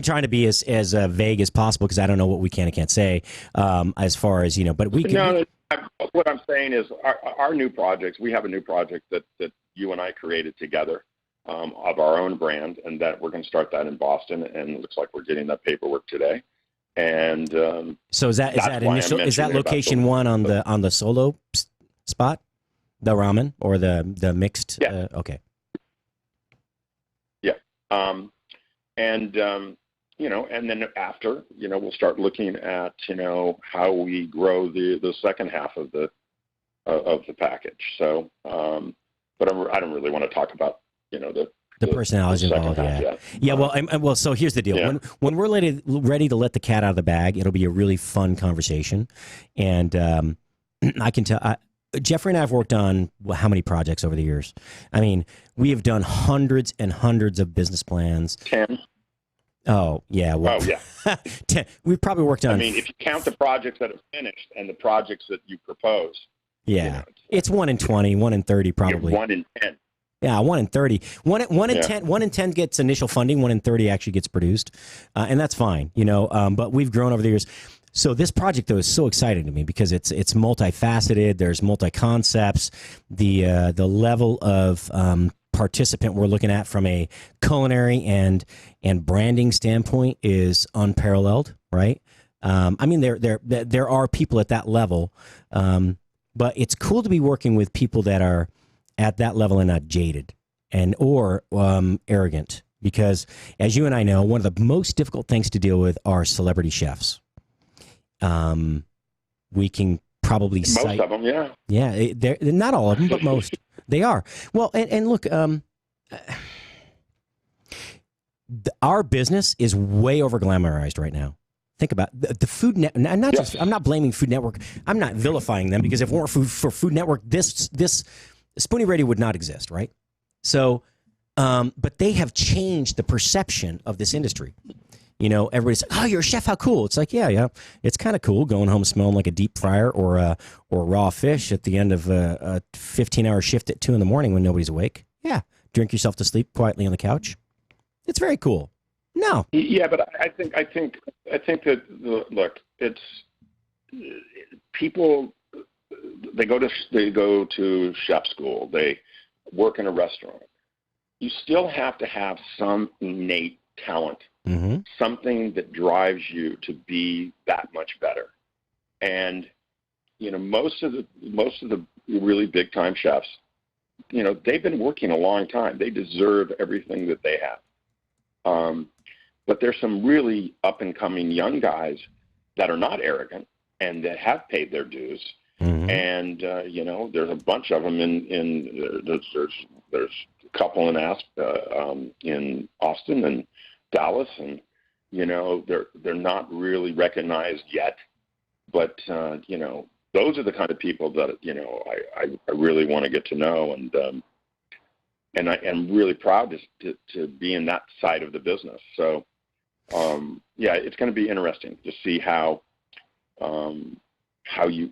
trying to be as vague as possible because I don't know what we can and can't say as far as But we can. No, what I'm saying is our new projects. We have a new project that you and I created together of our own brand, and that we're going to start that in Boston. And it looks like we're getting that paperwork today. And so is that location one on the solo spot? The ramen or the mixed? Yeah. Okay. Yeah. And then after, we'll start looking at, how we grow the second half of the package. So, but I don't really want to talk about, the personalities involved. Yeah. Yeah. Well, so here's the deal. Yeah. When we're ready to let the cat out of the bag, it'll be a really fun conversation. And I can tell, Jeffrey and I have worked on how many projects over the years? I mean, we have done hundreds and hundreds of business plans. 10. Oh, yeah. Well, 10. We've probably worked on. I mean, if you count the projects that have finished and the projects that you propose. Yeah. It's 1 in 20, 1 in 30, probably. 1 in 10. Yeah, 1 in 30. 1 in 10. 1 in 10 gets initial funding. 1 in 30 actually gets produced, and that's fine. But we've grown over the years. So this project, though, is so exciting to me because it's multifaceted. There's multi-concepts. The level of participant we're looking at from a culinary and branding standpoint is unparalleled, right? I mean, there are people at that level, but it's cool to be working with people that are at that level and not jaded or arrogant. Because, as you and I know, one of the most difficult things to deal with are celebrity chefs. We can probably most of them, yeah. Yeah, they're not all of them, but most. They are. Well, and look, our business is way over glamorized right now. Think about the Food Network. Not just. I'm not blaming Food Network. I'm not vilifying them because if it weren't for Food Network, this Spoony Radio would not exist, right? So, but they have changed the perception of this industry. Everybody's like, "Oh, you're a chef? How cool!" It's like, yeah, it's kind of cool going home smelling like a deep fryer or raw fish at the end of a 15-hour shift at 2 a.m. when nobody's awake. Yeah, drink yourself to sleep quietly on the couch. It's very cool. No. Yeah, but I think that look, it's people. They go to chef school. They work in a restaurant. You still have to have some innate talent. Mm-hmm. Something that drives you to be that much better. And most of the really big time chefs, they've been working a long time. They deserve everything that they have. But there's some really up and coming young guys that are not arrogant and that have paid their dues. Mm-hmm. And there's a bunch of them there's a couple in Austin and Dallas, and they're not really recognized yet, but those are the kind of people that I really want to get to know, and I am really proud to be in that side of the business. So it's going to be interesting to see how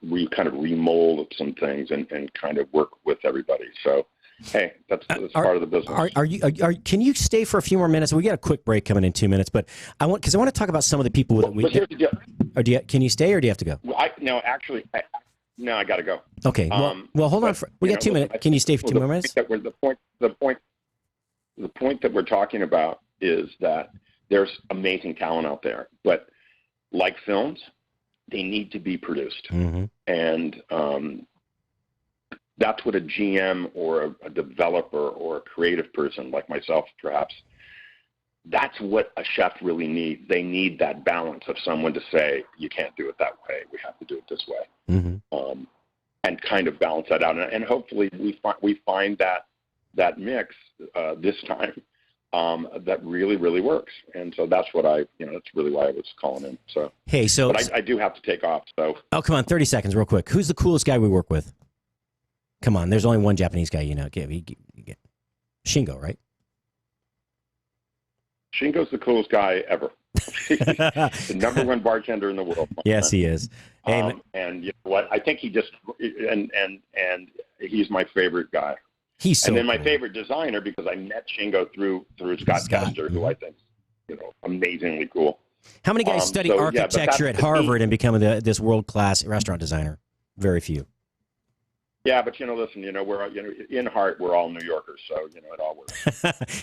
we kind of remold some things and kind of work with everybody. So. Hey, that's part of the business. Can you stay for a few more minutes? We got a quick break coming in 2 minutes, but I want to talk about some of the people that we. Can you stay or do you have to go? Well, I got to go. Okay. Well, hold on. We got 2 minutes. Can you stay for 2 more minutes? The point that we're talking about is that there's amazing talent out there, but like films, they need to be produced, mm-hmm. and that's what a GM or a developer or a creative person like myself, perhaps, that's what a chef really needs. They need that balance of someone to say, you can't do it that way. We have to do it this way. Mm-hmm. And kind of balance that out. And hopefully we find that mix this time that really, really works. And so that's what that's really why I was calling in. So, hey, but I do have to take off. So. Oh, come on. 30 seconds real quick. Who's the coolest guy we work with? Come on, there's only one Japanese guy, Shingo, right? Shingo's the coolest guy ever. The number one bartender in the world. Yes, he is. Hey, and you know what? I think he just and he's my favorite guy. He's so and then my cool. favorite designer, because I met Shingo through Scott Kester, who I think, amazingly cool. How many guys study architecture at Harvard and become this world-class restaurant designer? Very few. Yeah, but listen, we're in heart, we're all New Yorkers, so it all works.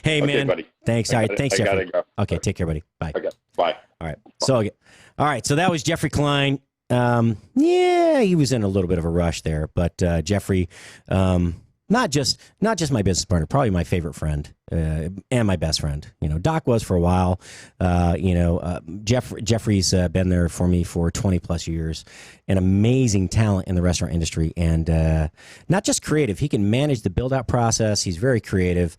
Hey, okay, man. Buddy. Thanks. All right, thanks, Jeffrey. Gotta go. Okay, take care, buddy. Bye. Okay, bye. All right. So that was Jeffrey Klein. He was in a little bit of a rush there, but Jeffrey, not just my business partner, probably my favorite friend and my best friend. Doc was for a while. Jeffrey's been there for me for 20 plus years. An amazing talent in the restaurant industry, and not just creative. He can manage the build out process. He's very creative.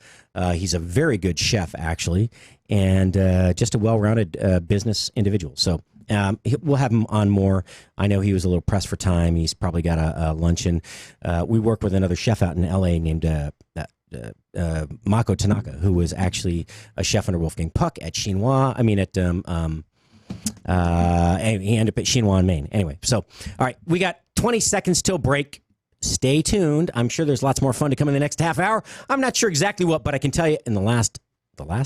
He's a very good chef, actually, and just a well-rounded business individual. So. We'll have him on more. I know he was a little pressed for time. He's probably got a luncheon. We work with another chef out in L.A. named Mako Tanaka, who was actually a chef under Wolfgang Puck at Chinois. He ended up at Chinois in Maine. Anyway, so, all right, we got 20 seconds till break. Stay tuned. I'm sure there's lots more fun to come in the next half hour. I'm not sure exactly what, but I can tell you in the last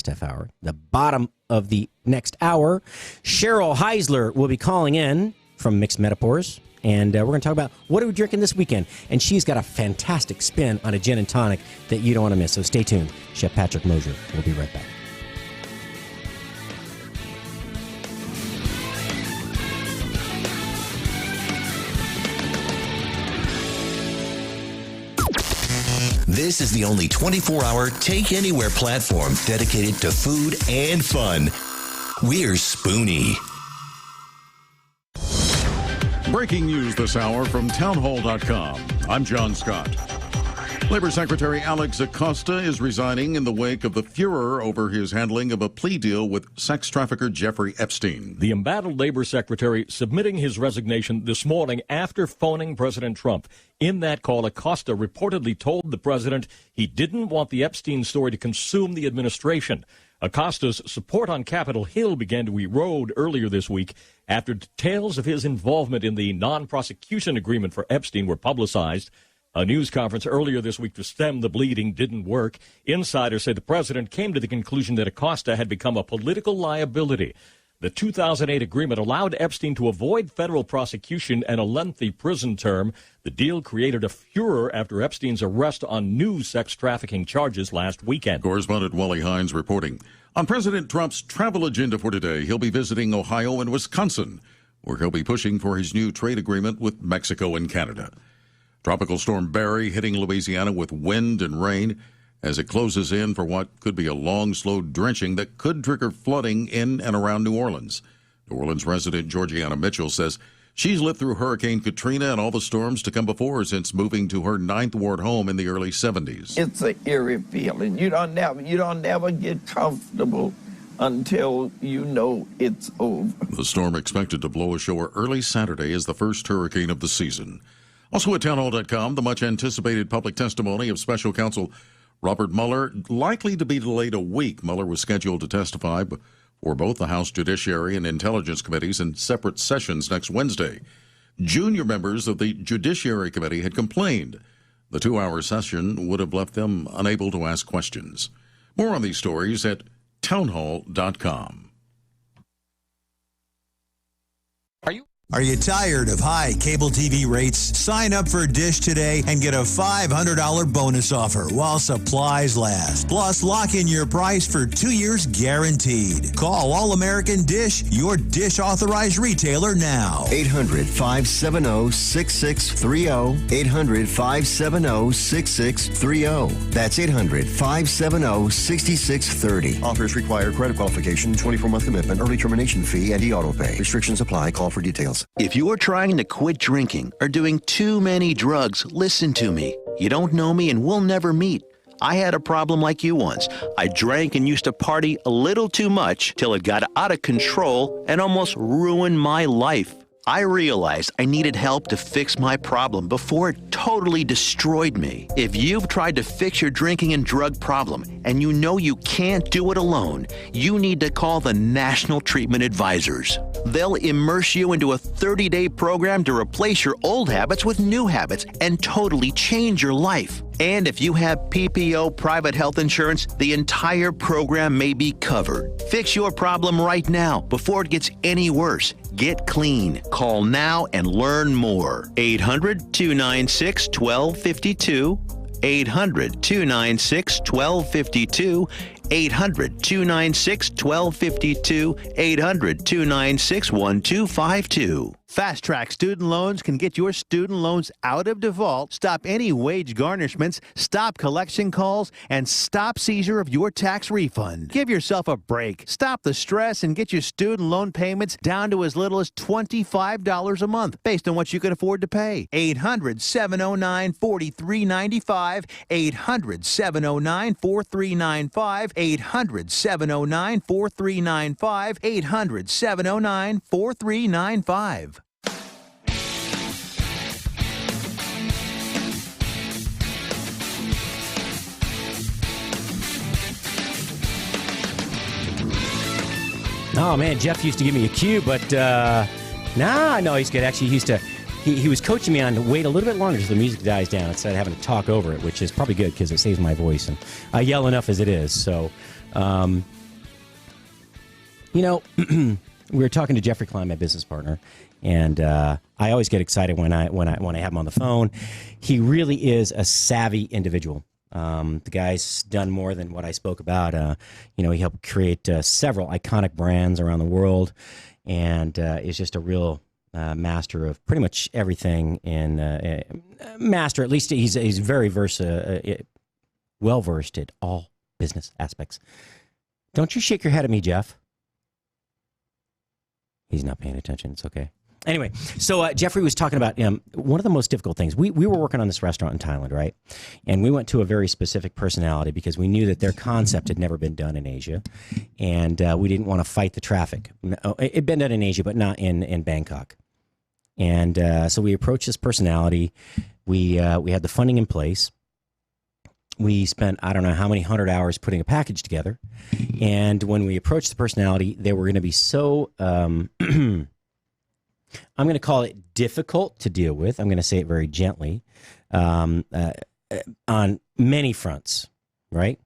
half hour, the bottom of the next hour, Cheryl Heisler will be calling in from Mixed Metaphors, and we're going to talk about what are we drinking this weekend, and she's got a fantastic spin on a gin and tonic that you don't want to miss, so stay tuned. Chef Patrick Mosher will be right back. This is the only 24-hour take-anywhere platform dedicated to food and fun. We're Spoony. Breaking news this hour from townhall.com. I'm John Scott. Labor Secretary Alex Acosta is resigning in the wake of the furor over his handling of a plea deal with sex trafficker Jeffrey Epstein. The embattled Labor Secretary submitting his resignation this morning after phoning President Trump. In that call, Acosta reportedly told the president he didn't want the Epstein story to consume the administration. Acosta's support on Capitol Hill began to erode earlier this week after details of his involvement in the non-prosecution agreement for Epstein were publicized. A news conference earlier this week to stem the bleeding didn't work. Insiders say the president came to the conclusion that Acosta had become a political liability. The 2008 agreement allowed Epstein to avoid federal prosecution and a lengthy prison term. The deal created a furor after Epstein's arrest on new sex trafficking charges last weekend. Correspondent Wally Hines reporting. On President Trump's travel agenda for today, he'll be visiting Ohio and Wisconsin, where he'll be pushing for his new trade agreement with Mexico and Canada. Tropical storm Barry hitting Louisiana with wind and rain as it closes in for what could be a long, slow drenching that could trigger flooding in and around New Orleans. New Orleans resident Georgiana Mitchell says she's lived through Hurricane Katrina and all the storms to come before since moving to her 9th Ward home in the early 70s. It's an eerie feeling. You don't never get comfortable until you know it's over. The storm expected to blow ashore early Saturday as the first hurricane of the season. Also at townhall.com, the much-anticipated public testimony of Special Counsel Robert Mueller, likely to be delayed a week. Mueller was scheduled to testify for both the House Judiciary and Intelligence Committees in separate sessions next Wednesday. Junior members of the Judiciary Committee had complained the 2-hour session would have left them unable to ask questions. More on these stories at townhall.com. Are you tired of high cable TV rates? Sign up for Dish today and get a $500 bonus offer while supplies last. Plus, lock in your price for 2 years guaranteed. Call All American Dish, your Dish authorized retailer now. 800-570-6630. 800-570-6630. That's 800-570-6630. Offers require credit qualification, 24-month commitment, early termination fee, and e-auto pay. Restrictions apply. Call for details. If you're trying to quit drinking or doing too many drugs, listen to me. You don't know me and we'll never meet. I had a problem like you once. I drank and used to party a little too much till it got out of control and almost ruined my life. I realized I needed help to fix my problem before it totally destroyed me. If you've tried to fix your drinking and drug problem and you know you can't do it alone, you need to call the National Treatment Advisors. They'll immerse you into a 30-day program to replace your old habits with new habits and totally change your life. And if you have PPO private health insurance, the entire program may be covered. Fix your problem right now before it gets any worse. Get clean. Call now and learn more. 800-296-1252. 800-296-1252. 800-296-1252. 800-296-1252. Fast Track Student Loans can get your student loans out of default, stop any wage garnishments, stop collection calls, and stop seizure of your tax refund. Give yourself a break. Stop the stress and get your student loan payments down to as little as $25 a month based on what you can afford to pay. 800-709-4395. 800-709-4395. 800-709-4395. 800-709-4395. Oh, man, Jeff used to give me a cue, but no, he's good. Actually, he was coaching me on to wait a little bit longer until the music dies down instead of having to talk over it, which is probably good because it saves my voice, and I yell enough as it is. So, we were talking to Jeffrey Klein, my business partner, and I always get excited when I have him on the phone. He really is a savvy individual. The guy's done more than what I spoke about. He helped create several iconic brands around the world, and is just a real master of pretty much everything. And master, at least he's very well versed at all business aspects. Don't you shake your head at me, Jeff. He's not paying attention. It's okay. Anyway, so Jeffrey was talking about one of the most difficult things. We were working on this restaurant in Thailand, right? And we went to a very specific personality because we knew that their concept had never been done in Asia. And we didn't want to fight the traffic. It had been done in Asia, but not in Bangkok. And so we approached this personality. We had the funding in place. We spent, I don't know how many 100 hours putting a package together. And when we approached the personality, they were going to be so... I'm going to call it difficult to deal with. I'm going to say it very gently, on many fronts, right?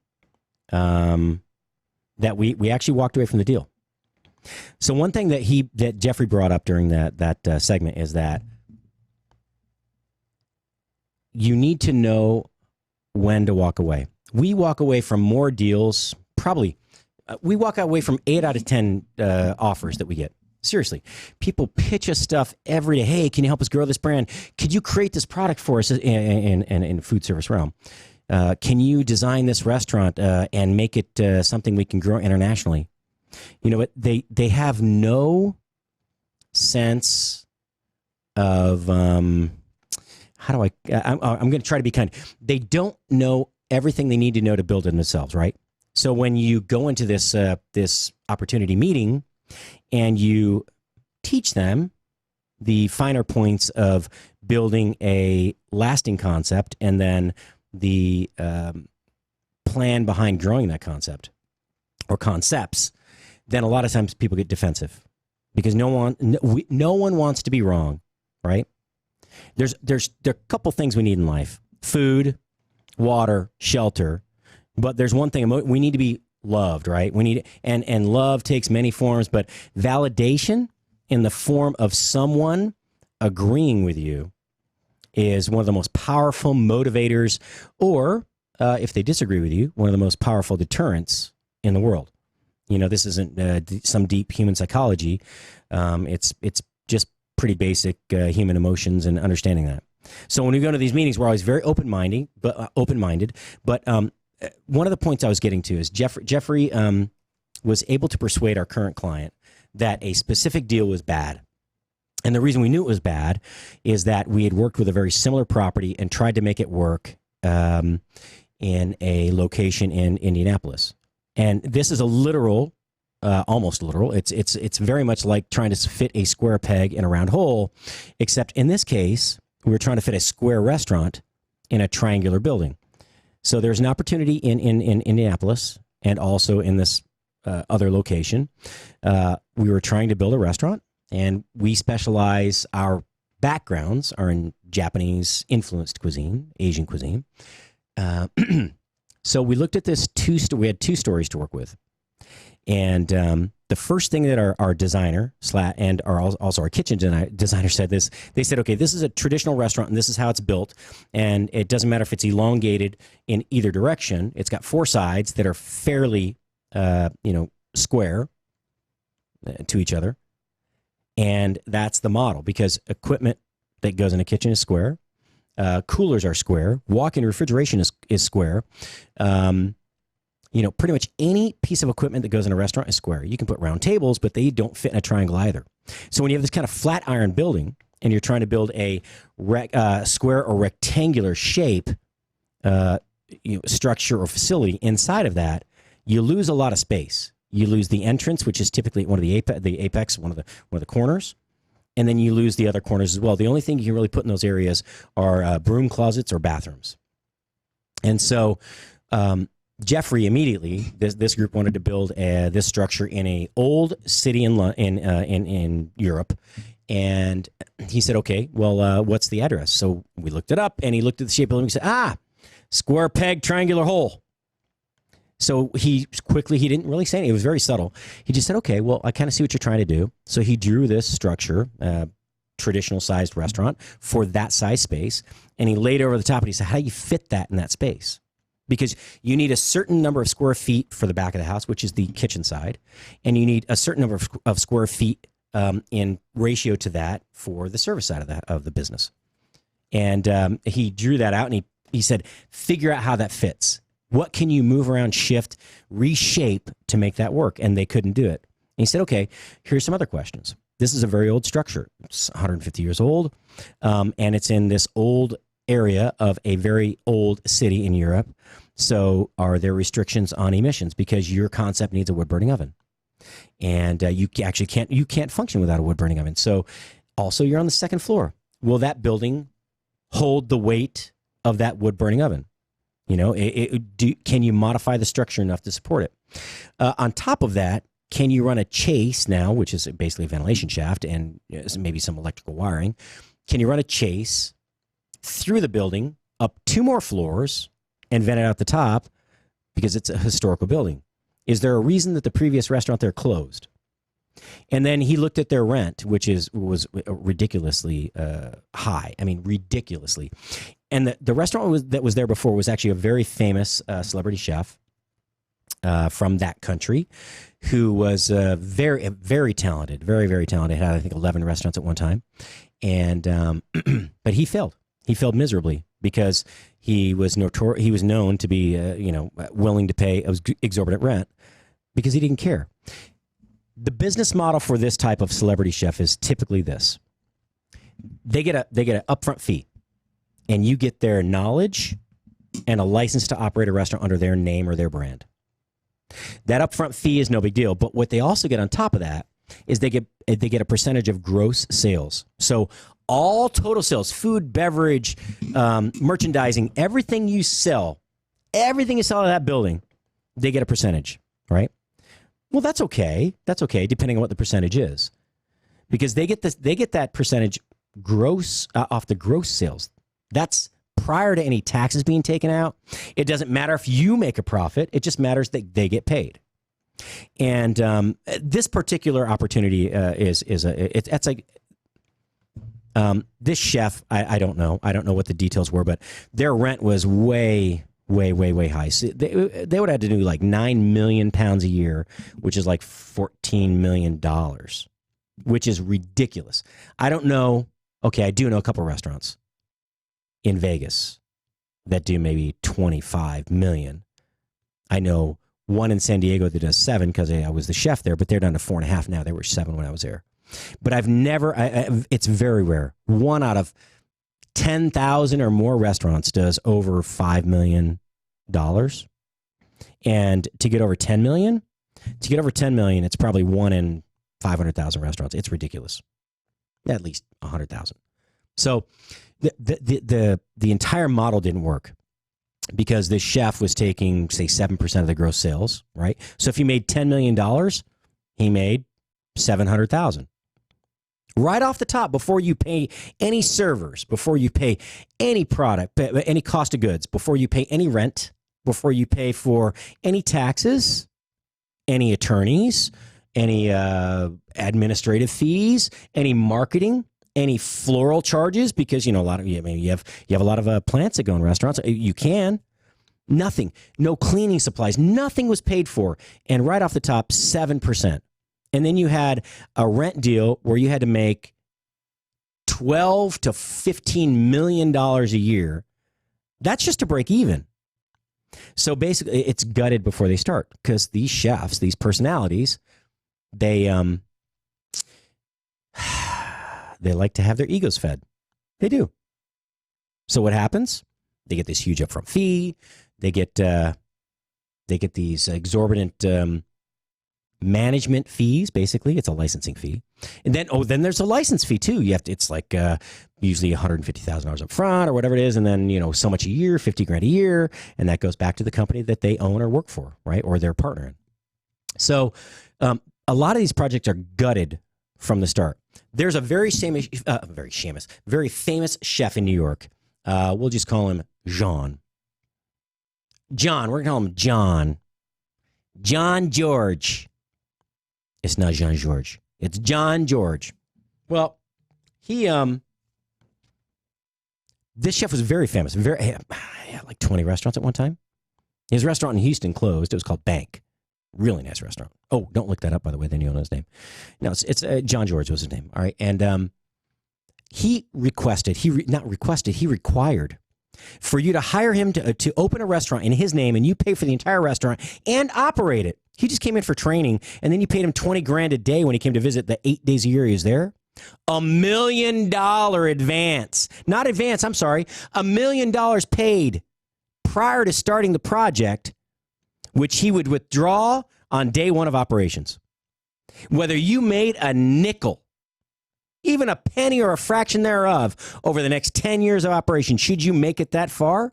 That we actually walked away from the deal. So one thing that Jeffrey brought up during that segment is that you need to know when to walk away. We walk away from more deals, probably. We walk away from 8 out of 10 offers that we get. Seriously, people pitch us stuff every day. Hey, can you help us grow this brand? Could you create this product for us in food service realm? Can you design this restaurant and make it something we can grow internationally? You know what? They have no sense of I'm going to try to be kind. They don't know everything they need to know to build it themselves, right? So when you go into this opportunity meeting, and you teach them the finer points of building a lasting concept and then the plan behind growing that concept or concepts, then a lot of times people get defensive because no one wants to be wrong, right? There are a couple things we need in life: food, water, shelter. But there's one thing we need to be loved, right? We need, and love takes many forms, but validation in the form of someone agreeing with you is one of the most powerful motivators, or if they disagree with you, one of the most powerful deterrents in the world. This isn't some deep human psychology. It's just pretty basic human emotions and understanding that. So when we go to these meetings, we're always very open-minded, but one of the points I was getting to is Jeffrey was able to persuade our current client that a specific deal was bad. And the reason we knew it was bad is that we had worked with a very similar property and tried to make it work in a location in Indianapolis. And this is a literal almost literal. It's very much like trying to fit a square peg in a round hole, except in this case, we were trying to fit a square restaurant in a triangular building. So there's an opportunity in Indianapolis and also in this other location. We were trying to build a restaurant, and we specialize, our backgrounds are in Japanese influenced cuisine, Asian cuisine. So we looked at this we had 2 stories to work with. And the first thing that our designer and also our kitchen designer said this, they said, okay, this is a traditional restaurant and this is how it's built. And it doesn't matter if it's elongated in either direction. It's got 4 sides that are fairly, square to each other. And that's the model, because equipment that goes in a kitchen is square. Coolers are square. Walk-in refrigeration is square. Pretty much any piece of equipment that goes in a restaurant is square. You can put round tables, but they don't fit in a triangle either. So when you have this kind of flat iron building and you're trying to build a square or rectangular shape structure or facility inside of that, you lose a lot of space. You lose the entrance, which is typically one of the apex, one of the corners, and then you lose the other corners as well. The only thing you can really put in those areas are broom closets or bathrooms. And so Jeffrey immedially, this group wanted to build this structure in a old city in Europe, and he said, "Okay, well, what's the address?" So we looked it up, and he looked at the shape of the building. He said, square peg, triangular hole. So he didn't really say anything. It was very subtle. He just said, "Okay, well, I kind of see what you're trying to do." So he drew this structure, traditional sized restaurant for that size space, and he laid it over the top, and he said, "How do you fit that in that space?" Because you need a certain number of square feet for the back of the house, which is the kitchen side, and you need a certain number of square feet in ratio to that for the service side of the business. And he drew that out, and he said, "Figure out how that fits. What can you move around, shift, reshape to make that work?" And they couldn't do it. And he said, "Okay, here's some other questions. This is a very old structure. It's 150 years old, and it's in this old area of a very old city in Europe. So are there restrictions on emissions? Because your concept needs a wood-burning oven. And you actually can't function without a wood-burning oven. So also you're on the 2nd floor. Will that building hold the weight of that wood-burning oven? Can you modify the structure enough to support it? On top of that, can you run a chase now, which is basically a ventilation shaft and maybe some electrical wiring? Can you run a chase through the building up 2 more floors and vent it out the top because it's a historical building? Is there a reason that the previous restaurant there closed? And then he looked at their rent, which was ridiculously high. I mean, ridiculously. And the restaurant that was there before was actually a very famous celebrity chef from that country who was very, very talented, very, very talented. Had, I think, 11 restaurants at one time. And but he failed. He failed miserably because he was known to be willing to pay exorbitant rent because he didn't care. The business model for this type of celebrity chef is typically this: they get an upfront fee, and you get their knowledge and a license to operate a restaurant under their name or their brand. That upfront fee is no big deal, but what they also get on top of that is they get a percentage of gross sales. So all total sales, food, beverage, merchandising, everything you sell out of that building, they get a percentage, right? Well, that's okay. That's okay, depending on what the percentage is, because they get that percentage gross off the gross sales. That's prior to any taxes being taken out. It doesn't matter if you make a profit. It just matters that they get paid. And this particular opportunity it's like this chef. I don't know what the details were, but their rent was way high. So they would have to do like 9 million pounds a year, which is like $14 million, which is ridiculous. I don't know. Okay, I do know a couple of restaurants in Vegas that do maybe 25 million. I know one in San Diego that does 7 because I was the chef there, but they're down to 4.5 now. They were 7 when I was there. But I've never, it's very rare. 1 out of 10,000 or more restaurants does over $5 million. And to get over 10 million, To get over 10 million, it's probably 1 in 500,000 restaurants. It's ridiculous. At least 100,000. So the entire model didn't work because this chef was taking, say, 7% of the gross sales, right? So if he made $10 million, he made $700,000. Right off the top, before you pay any servers, before you pay any product, any cost of goods, before you pay any rent, before you pay for any taxes, any attorneys, any administrative fees, any marketing, any floral charges, because you have a lot of plants that go in restaurants. You can. Nothing. No cleaning supplies. Nothing was paid for. And right off the top, 7%. And then you had a rent deal where you had to make $12 to $15 million a year. That's just to break even. So basically, it's gutted before they start because these chefs, these personalities, they like to have their egos fed. They do. So what happens? They get this huge upfront fee. They get these exorbitant management fees. Basically, it's a licensing fee, and then there's a license fee too. You have to. It's like usually $150,000 up front or whatever it is, and then so much a year, $50,000 a year, and that goes back to the company that they own or work for, right, or they're partnering. So a lot of these projects are gutted from the start. There's a very famous chef in New York. We'll just call him John. John. We're going to call him John. John George. It's not Jean George. It's John George. Well, this chef was very famous. He had like 20 restaurants at one time. His restaurant in Houston closed. It was called Bank. Really nice restaurant. Oh, don't look that up, by the way. Then you'll know his name. No, it's John George was his name. All right. And he required for you to hire him to open a restaurant in his name, and you pay for the entire restaurant and operate it. He just came in for training, and then you paid him $20,000 a day when he came to visit the 8 days a year he was there. $1 million advance. Not advance, I'm sorry. $1 million paid prior to starting the project, which he would withdraw on day one of operations. Whether you made a nickel, even a penny or a fraction thereof, over the next 10 years of operation, should you make it that far,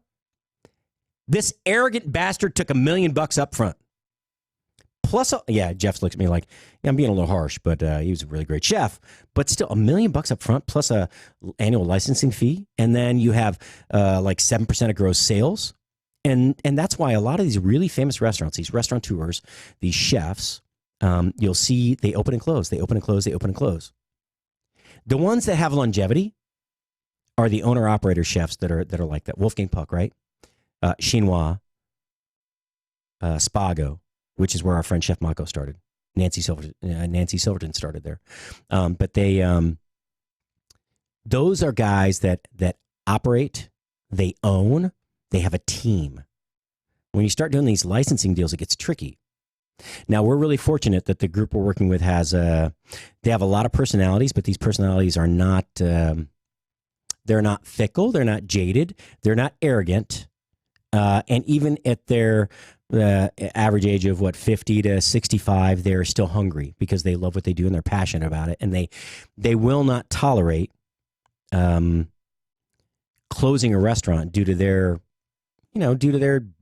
this arrogant bastard took $1 million up front. Plus, Jeff looks at me like, I'm being a little harsh, but he was a really great chef. But still, $1 million up front, plus a annual licensing fee, and then you have like 7% of gross sales. And that's why a lot of these really famous restaurants, these restaurateurs, these chefs, you'll see they open and close, they open and close, they open and close. The ones that have longevity are the owner-operator chefs that are like that. Wolfgang Puck, right? Chinois, Spago, which is where our friend Chef Mako started. Nancy Silverton started there. But those are guys that operate, they own, they have a team. When you start doing these licensing deals, it gets tricky. Now, we're really fortunate that the group we're working with they have a lot of personalities, but these personalities are not, they're not fickle, they're not jaded, they're not arrogant. And even at their average age of 50 to 65, they're still hungry because they love what they do and they're passionate about it. And they will not tolerate closing a restaurant due to their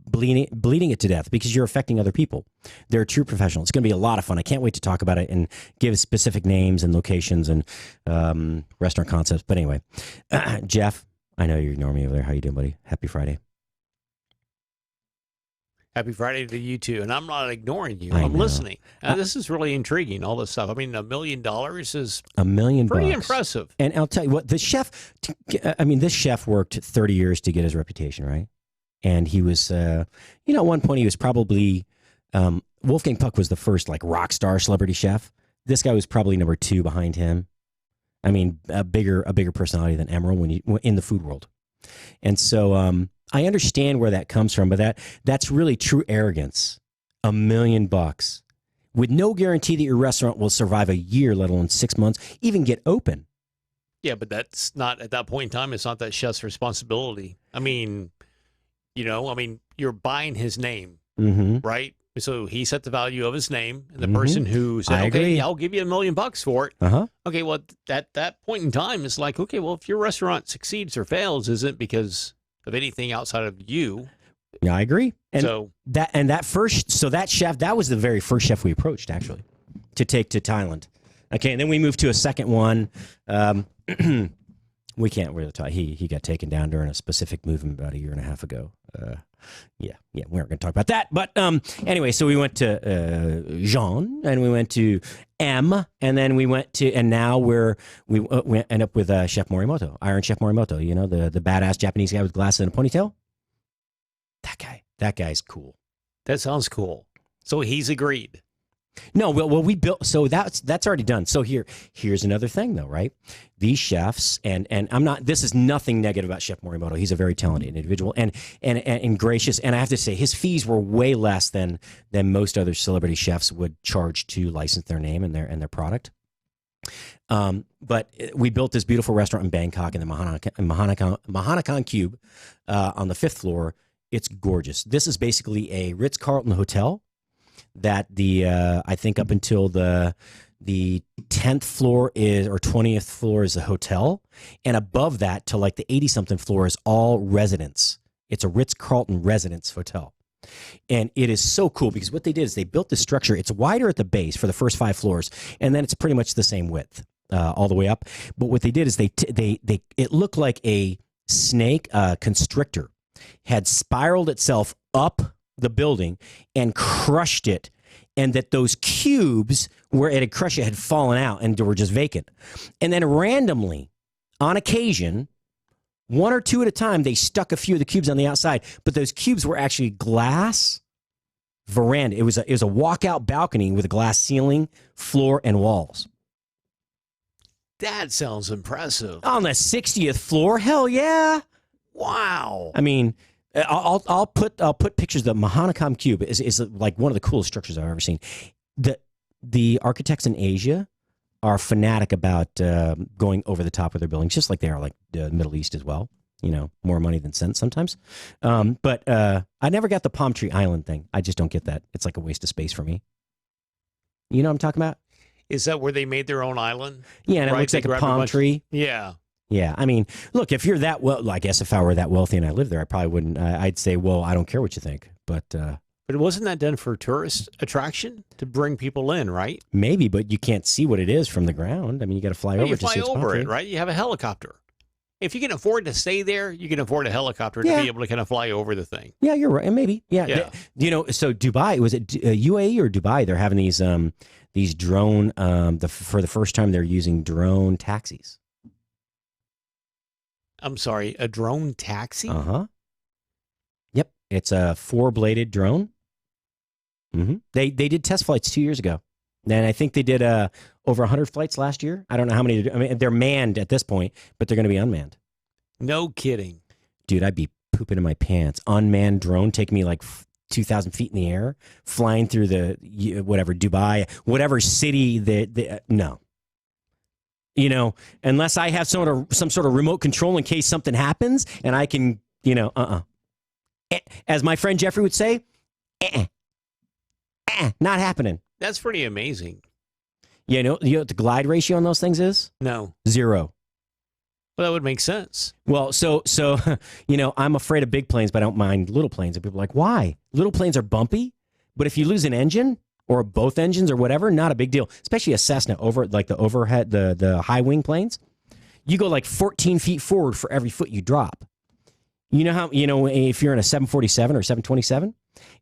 bleeding it to death because you're affecting other people. They're a true professional. It's going to be a lot of fun. I can't wait to talk about it and give specific names and locations and restaurant concepts. But anyway, Jeff, I know you're ignoring me over there. How you doing, buddy? Happy Friday. Happy Friday to you too. And I'm not ignoring you. I'm listening. This is really intriguing, all this stuff. I mean, $1 million is $1 million pretty impressive. And I'll tell you what, this chef worked 30 years to get his reputation, right? And he was, at one point he was probably, Wolfgang Puck was the first like rock star celebrity chef. This guy was probably number 2 behind him. I mean, a bigger personality than Emeril in the food world. And so I understand where that comes from, but that's really true arrogance. $1 million with no guarantee that your restaurant will survive a year, let alone 6 months, even get open. Yeah, but that's not, at that point in time, it's not that chef's responsibility. I mean, you're buying his name, right? So he set the value of his name, and the person who said, I agree. I'll give you $1 million for it. Uh-huh. Okay, well, at that point in time, it's like, okay, well, if your restaurant succeeds or fails, isn't because of anything outside of you. Yeah, I agree. And so that chef, that was the very first chef we approached, actually, to take to Thailand. Okay, and then we moved to a second one. We can't really talk. He got taken down during a specific movement about 1.5 years ago. Yeah, we aren't going to talk about that. But anyway, so we went to Jean, and we went to M, and then we went to, and now we end up with Chef Morimoto, Iron Chef Morimoto. You know, the badass Japanese guy with glasses and a ponytail. That guy's cool. That sounds cool. So he's agreed. No, well, we built, so that's already done. So here's another thing, though, right? These chefs, and I'm not. This is nothing negative about Chef Morimoto. He's a very talented individual and gracious. And I have to say, his fees were way less than most other celebrity chefs would charge to license their name and their product. But we built this beautiful restaurant in Bangkok in the Mahanakan Cube on the 5th floor. It's gorgeous. This is basically a Ritz-Carlton hotel that I think up until the 10th floor is, or 20th floor is a hotel. And above that to like the 80-something floor is all residence. It's a Ritz-Carlton residence hotel. And it is so cool because what they did is they built this structure. It's wider at the base for the first 5 floors, and then it's pretty much the same width all the way up. But what they did is it looked like a snake constrictor had spiraled itself up the building and crushed it, and that those cubes where it had crushed it had fallen out and were just vacant. And then randomly, on occasion, 1 or 2 at a time, they stuck a few of the cubes on the outside, but those cubes were actually glass veranda. It was a walkout balcony with a glass ceiling, floor, and walls. That sounds impressive. On the 60th floor, hell yeah! Wow. I mean, I'll put pictures. The Mahanakan Cube is like one of the coolest structures I've ever seen. The architects in Asia are fanatic about going over the top of their buildings, just like they are like the Middle East as well. You know, more money than sense sometimes. But I never got the Palm Tree Island thing. I just don't get that. It's like a waste of space for me. You know what I'm talking about? Is that where they made their own island? Yeah, and it looks like a palm tree. Yeah. Yeah, I mean, look, if you're that well, I guess if I were that wealthy and I lived there, I probably wouldn't. I'd say, well, I don't care what you think, but wasn't that done for tourist attraction to bring people in, right? Maybe, but you can't see what it is from the ground. I mean, you got to fly over. You to fly see over it, right? You have a helicopter. If you can afford to stay there, you can afford a helicopter to be able to kind of fly over the thing. Yeah, you're right. Maybe. Yeah. You know, so Dubai, was it UAE or Dubai? They're having these drone. For the first time, they're using drone taxis. I'm sorry, a drone taxi? Uh-huh. Yep. It's a 4-bladed drone. Mm-hmm. They did test flights 2 years ago. And I think they did over 100 flights last year. I don't know how many. I mean, they're manned at this point, but they're going to be unmanned. No kidding. Dude, I'd be pooping in my pants. Unmanned drone taking me like 2,000 feet in the air, flying through Dubai, whatever city no. You know, unless I have some sort of remote control in case something happens, and I can, as my friend Jeffrey would say, not happening. That's pretty amazing. You know what the glide ratio on those things is? No. 0. Well, that would make sense. Well, so I'm afraid of big planes, but I don't mind little planes. And people are like, why? Little planes are bumpy, but if you lose an engine or both engines or whatever, not a big deal. Especially a Cessna like the overhead, the high wing planes. You go like 14 feet forward for every foot you drop. You know how, if you're in a 747 or 727,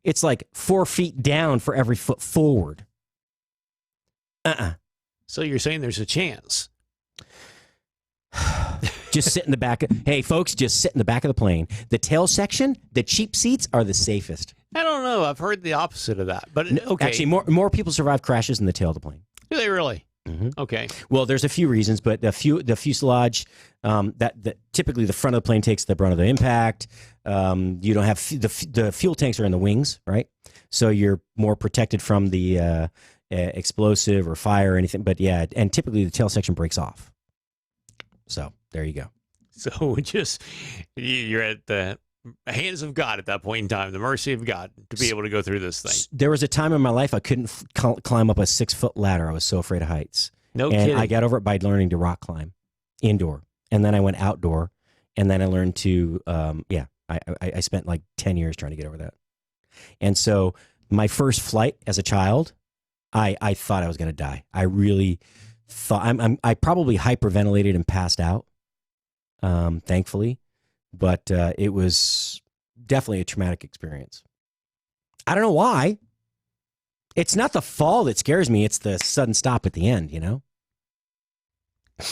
it's like 4 feet down for every foot forward. So you're saying there's a chance. Just sit in the back. Hey, folks, just sit in the back of the plane. The tail section, the cheap seats are the safest. I don't know. I've heard the opposite of that. But okay. Actually, more people survive crashes in the tail of the plane. Do they really? Mm-hmm. Okay. Well, there's a few reasons, but the fuselage, that typically the front of the plane takes the brunt of the impact. You don't have the fuel tanks are in the wings, right? So you're more protected from the explosive or fire or anything. But yeah, and typically the tail section breaks off. So there you go. So you're at the hands of God at that point in time, the mercy of God to be able to go through this thing. There was a time in my life I couldn't climb up a 6-foot ladder. I was so afraid of heights. No and kidding. I got over it by learning to rock climb indoor. And then I went outdoor. And then I learned to, I spent like 10 years trying to get over that. And so my first flight as a child, I thought I was going to die. I really thought, I probably hyperventilated and passed out, thankfully. But it was definitely a traumatic experience. I don't know why. It's not the fall that scares me. It's the sudden stop at the end, you know?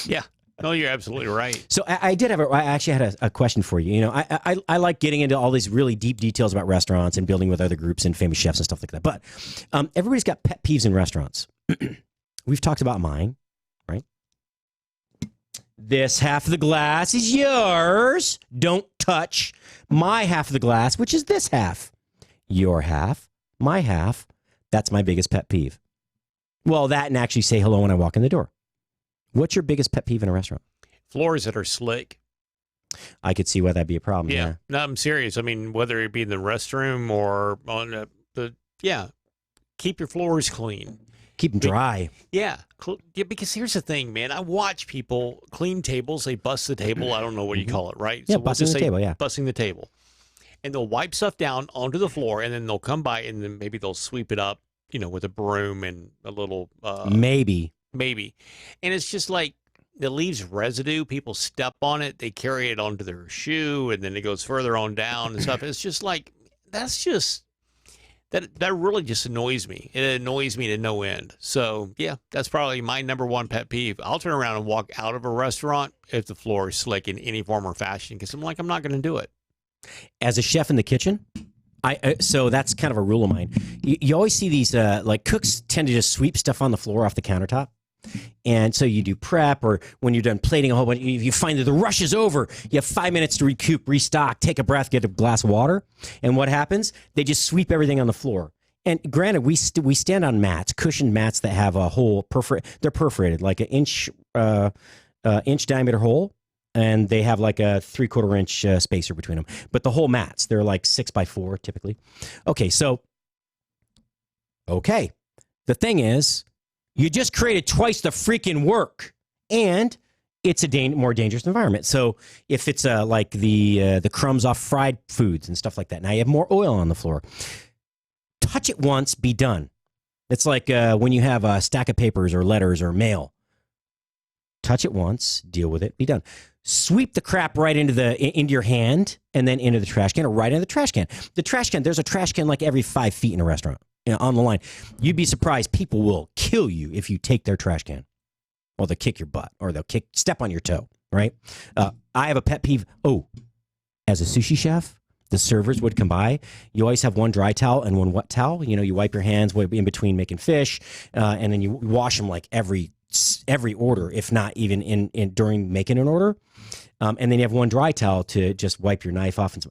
Yeah. No, you're absolutely right. So I actually had a question for you. You know, I like getting into all these really deep details about restaurants and building with other groups and famous chefs and stuff like that. But everybody's got pet peeves in restaurants. We've talked about mine, right? This half of the glass is yours. Don't touch my half of the glass, which is this half. Your half, my half. That's my biggest pet peeve. Well, that and actually say hello when I walk in the door. What's your biggest pet peeve in a restaurant? Floors that are slick. I could see why that'd be a problem. Yeah. No, I'm serious. I mean, whether it be in the restroom or on keep your floors clean. Keep them dry. Yeah, because here's the thing, man. I watch people clean tables. They bust the table. I don't know what you call it, right? Yeah, busting the table, yeah. Busting the table. And they'll wipe stuff down onto the floor, and then they'll come by, and then maybe they'll sweep it up, you know, with a broom and a little... Maybe. And it's just like, it leaves residue. People step on it. They carry it onto their shoe, and then it goes further on down and stuff. It's just like, that's just... That really just annoys me. It annoys me to no end. So, yeah, that's probably my number one pet peeve. I'll turn around and walk out of a restaurant if the floor is slick in any form or fashion because I'm not going to do it. As a chef in the kitchen, so that's kind of a rule of mine. You always see these, like cooks tend to just sweep stuff on the floor off the countertop. And so you do prep, or when you're done plating a whole bunch, you find that the rush is over. You have 5 minutes to recoup, restock, take a breath, get a glass of water. And what happens? They just sweep everything on the floor. And granted, we stand on mats, cushioned mats that have a hole, they're perforated, like an inch diameter hole. And they have like a 3/4 inch spacer between them. But the whole mats, they're like 6x4 typically. Okay. The thing is, you just created twice the freaking work, and it's a more dangerous environment. So if it's like the crumbs off fried foods and stuff like that, now you have more oil on the floor. Touch it once, be done. It's like when you have a stack of papers or letters or mail. Touch it once, deal with it, be done. Sweep the crap right into your hand and then into the trash can, or right into the trash can. The trash can, there's a trash can like every 5 feet in a restaurant. You know, on the line. You'd be surprised. People will kill you if you take their trash can. Well, they'll kick your butt, or they'll step on your toe, right? I have a pet peeve. Oh, as a sushi chef, the servers would come by. You always have one dry towel and one wet towel. You know, you wipe your hands in between making fish, and then you wash them like every order, if not even in during making an order. And then you have one dry towel to just wipe your knife off. And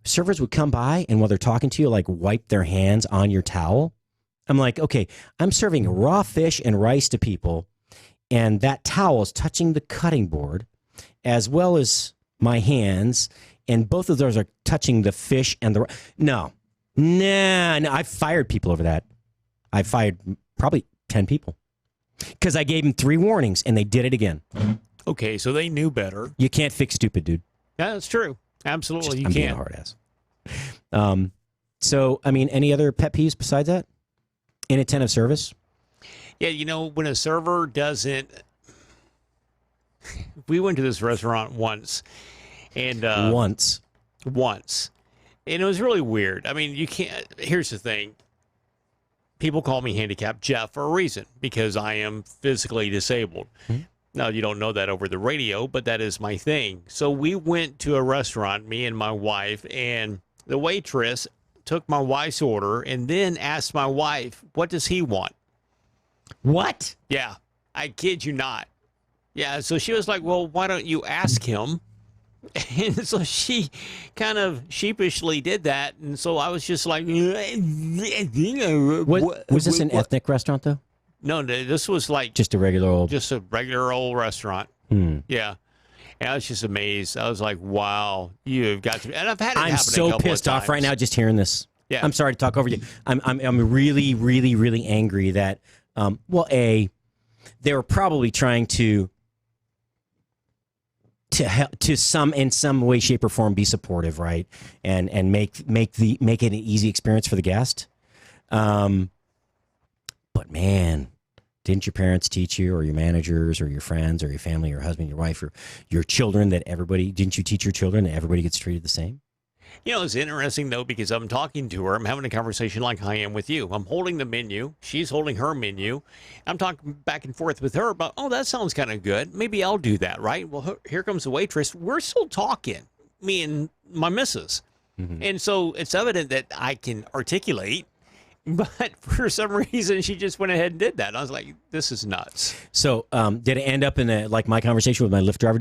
servers would come by, and while they're talking to you, like wipe their hands on your towel. I'm like, okay, I'm serving raw fish and rice to people, and that towel is touching the cutting board as well as my hands, and both of those are touching the fish and the... No. I've fired people over that. I fired probably 10 people because I gave them 3 warnings, and they did it again. Okay, so they knew better. You can't fix stupid, dude. Yeah, that's true. Absolutely, you I'm can't. being a hard ass. So, I mean, any other pet peeves besides that? Inattentive service? Yeah, you know, when a server doesn't... We went to this restaurant once. And Once. And it was really weird. I mean, you can't... Here's the thing. People call me Handicapped Jeff for a reason, because I am physically disabled. Mm-hmm. Now, you don't know that over the radio, but that is my thing. So we went to a restaurant, me and my wife, and the waitress took my wife's order and then asked my wife, what does he want? What? Yeah, I kid you not. Yeah, so she was like, well, why don't you ask him? And so she kind of sheepishly did that, and so I was just like... Was this an ethnic restaurant, though? No, this was like... Just a regular old restaurant. Yeah. And I was just amazed. I was like, wow, you've got to. And I've had it happen I'm so pissed off right now just hearing this. Yeah. I'm sorry to talk over you. I'm really, really, really angry that, they were probably trying to help, in some way, shape, or form be supportive, right? And make it an easy experience for the guest. But man, didn't your parents teach you, or your managers, or your friends, or your family, your husband, your wife, or your children didn't you teach your children that everybody gets treated the same? It's interesting, though, because I'm talking to her. I'm having a conversation like I am with you. I'm holding the menu. She's holding her menu. I'm talking back and forth with her about, that sounds kind of good. Maybe I'll do that, right? Well, here comes the waitress. We're still talking, me and my missus. Mm-hmm. And so it's evident that I can articulate, but for some reason, she just went ahead and did that. I was like, this is nuts. So did it end up in my conversation with my Lyft driver?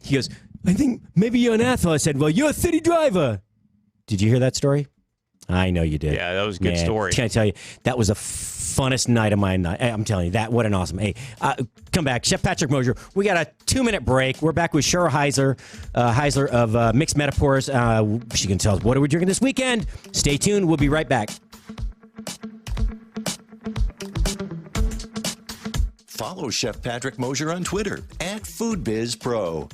He goes, I think maybe you're an asshole. I said, well, you're a city driver. Did you hear that story? I know you did. Yeah, that was a good story. Can I tell you, that was the funnest night of my night. I'm telling you, what an awesome. Hey, come back. Chef Patrick Mosher. We got a 2-minute break. We're back with Cheryl Heisler of Mixed Metaphors. She can tell us, what are we drinking this weekend? Stay tuned. We'll be right back. Follow Chef Patrick Mosher on Twitter @Food Biz Pro.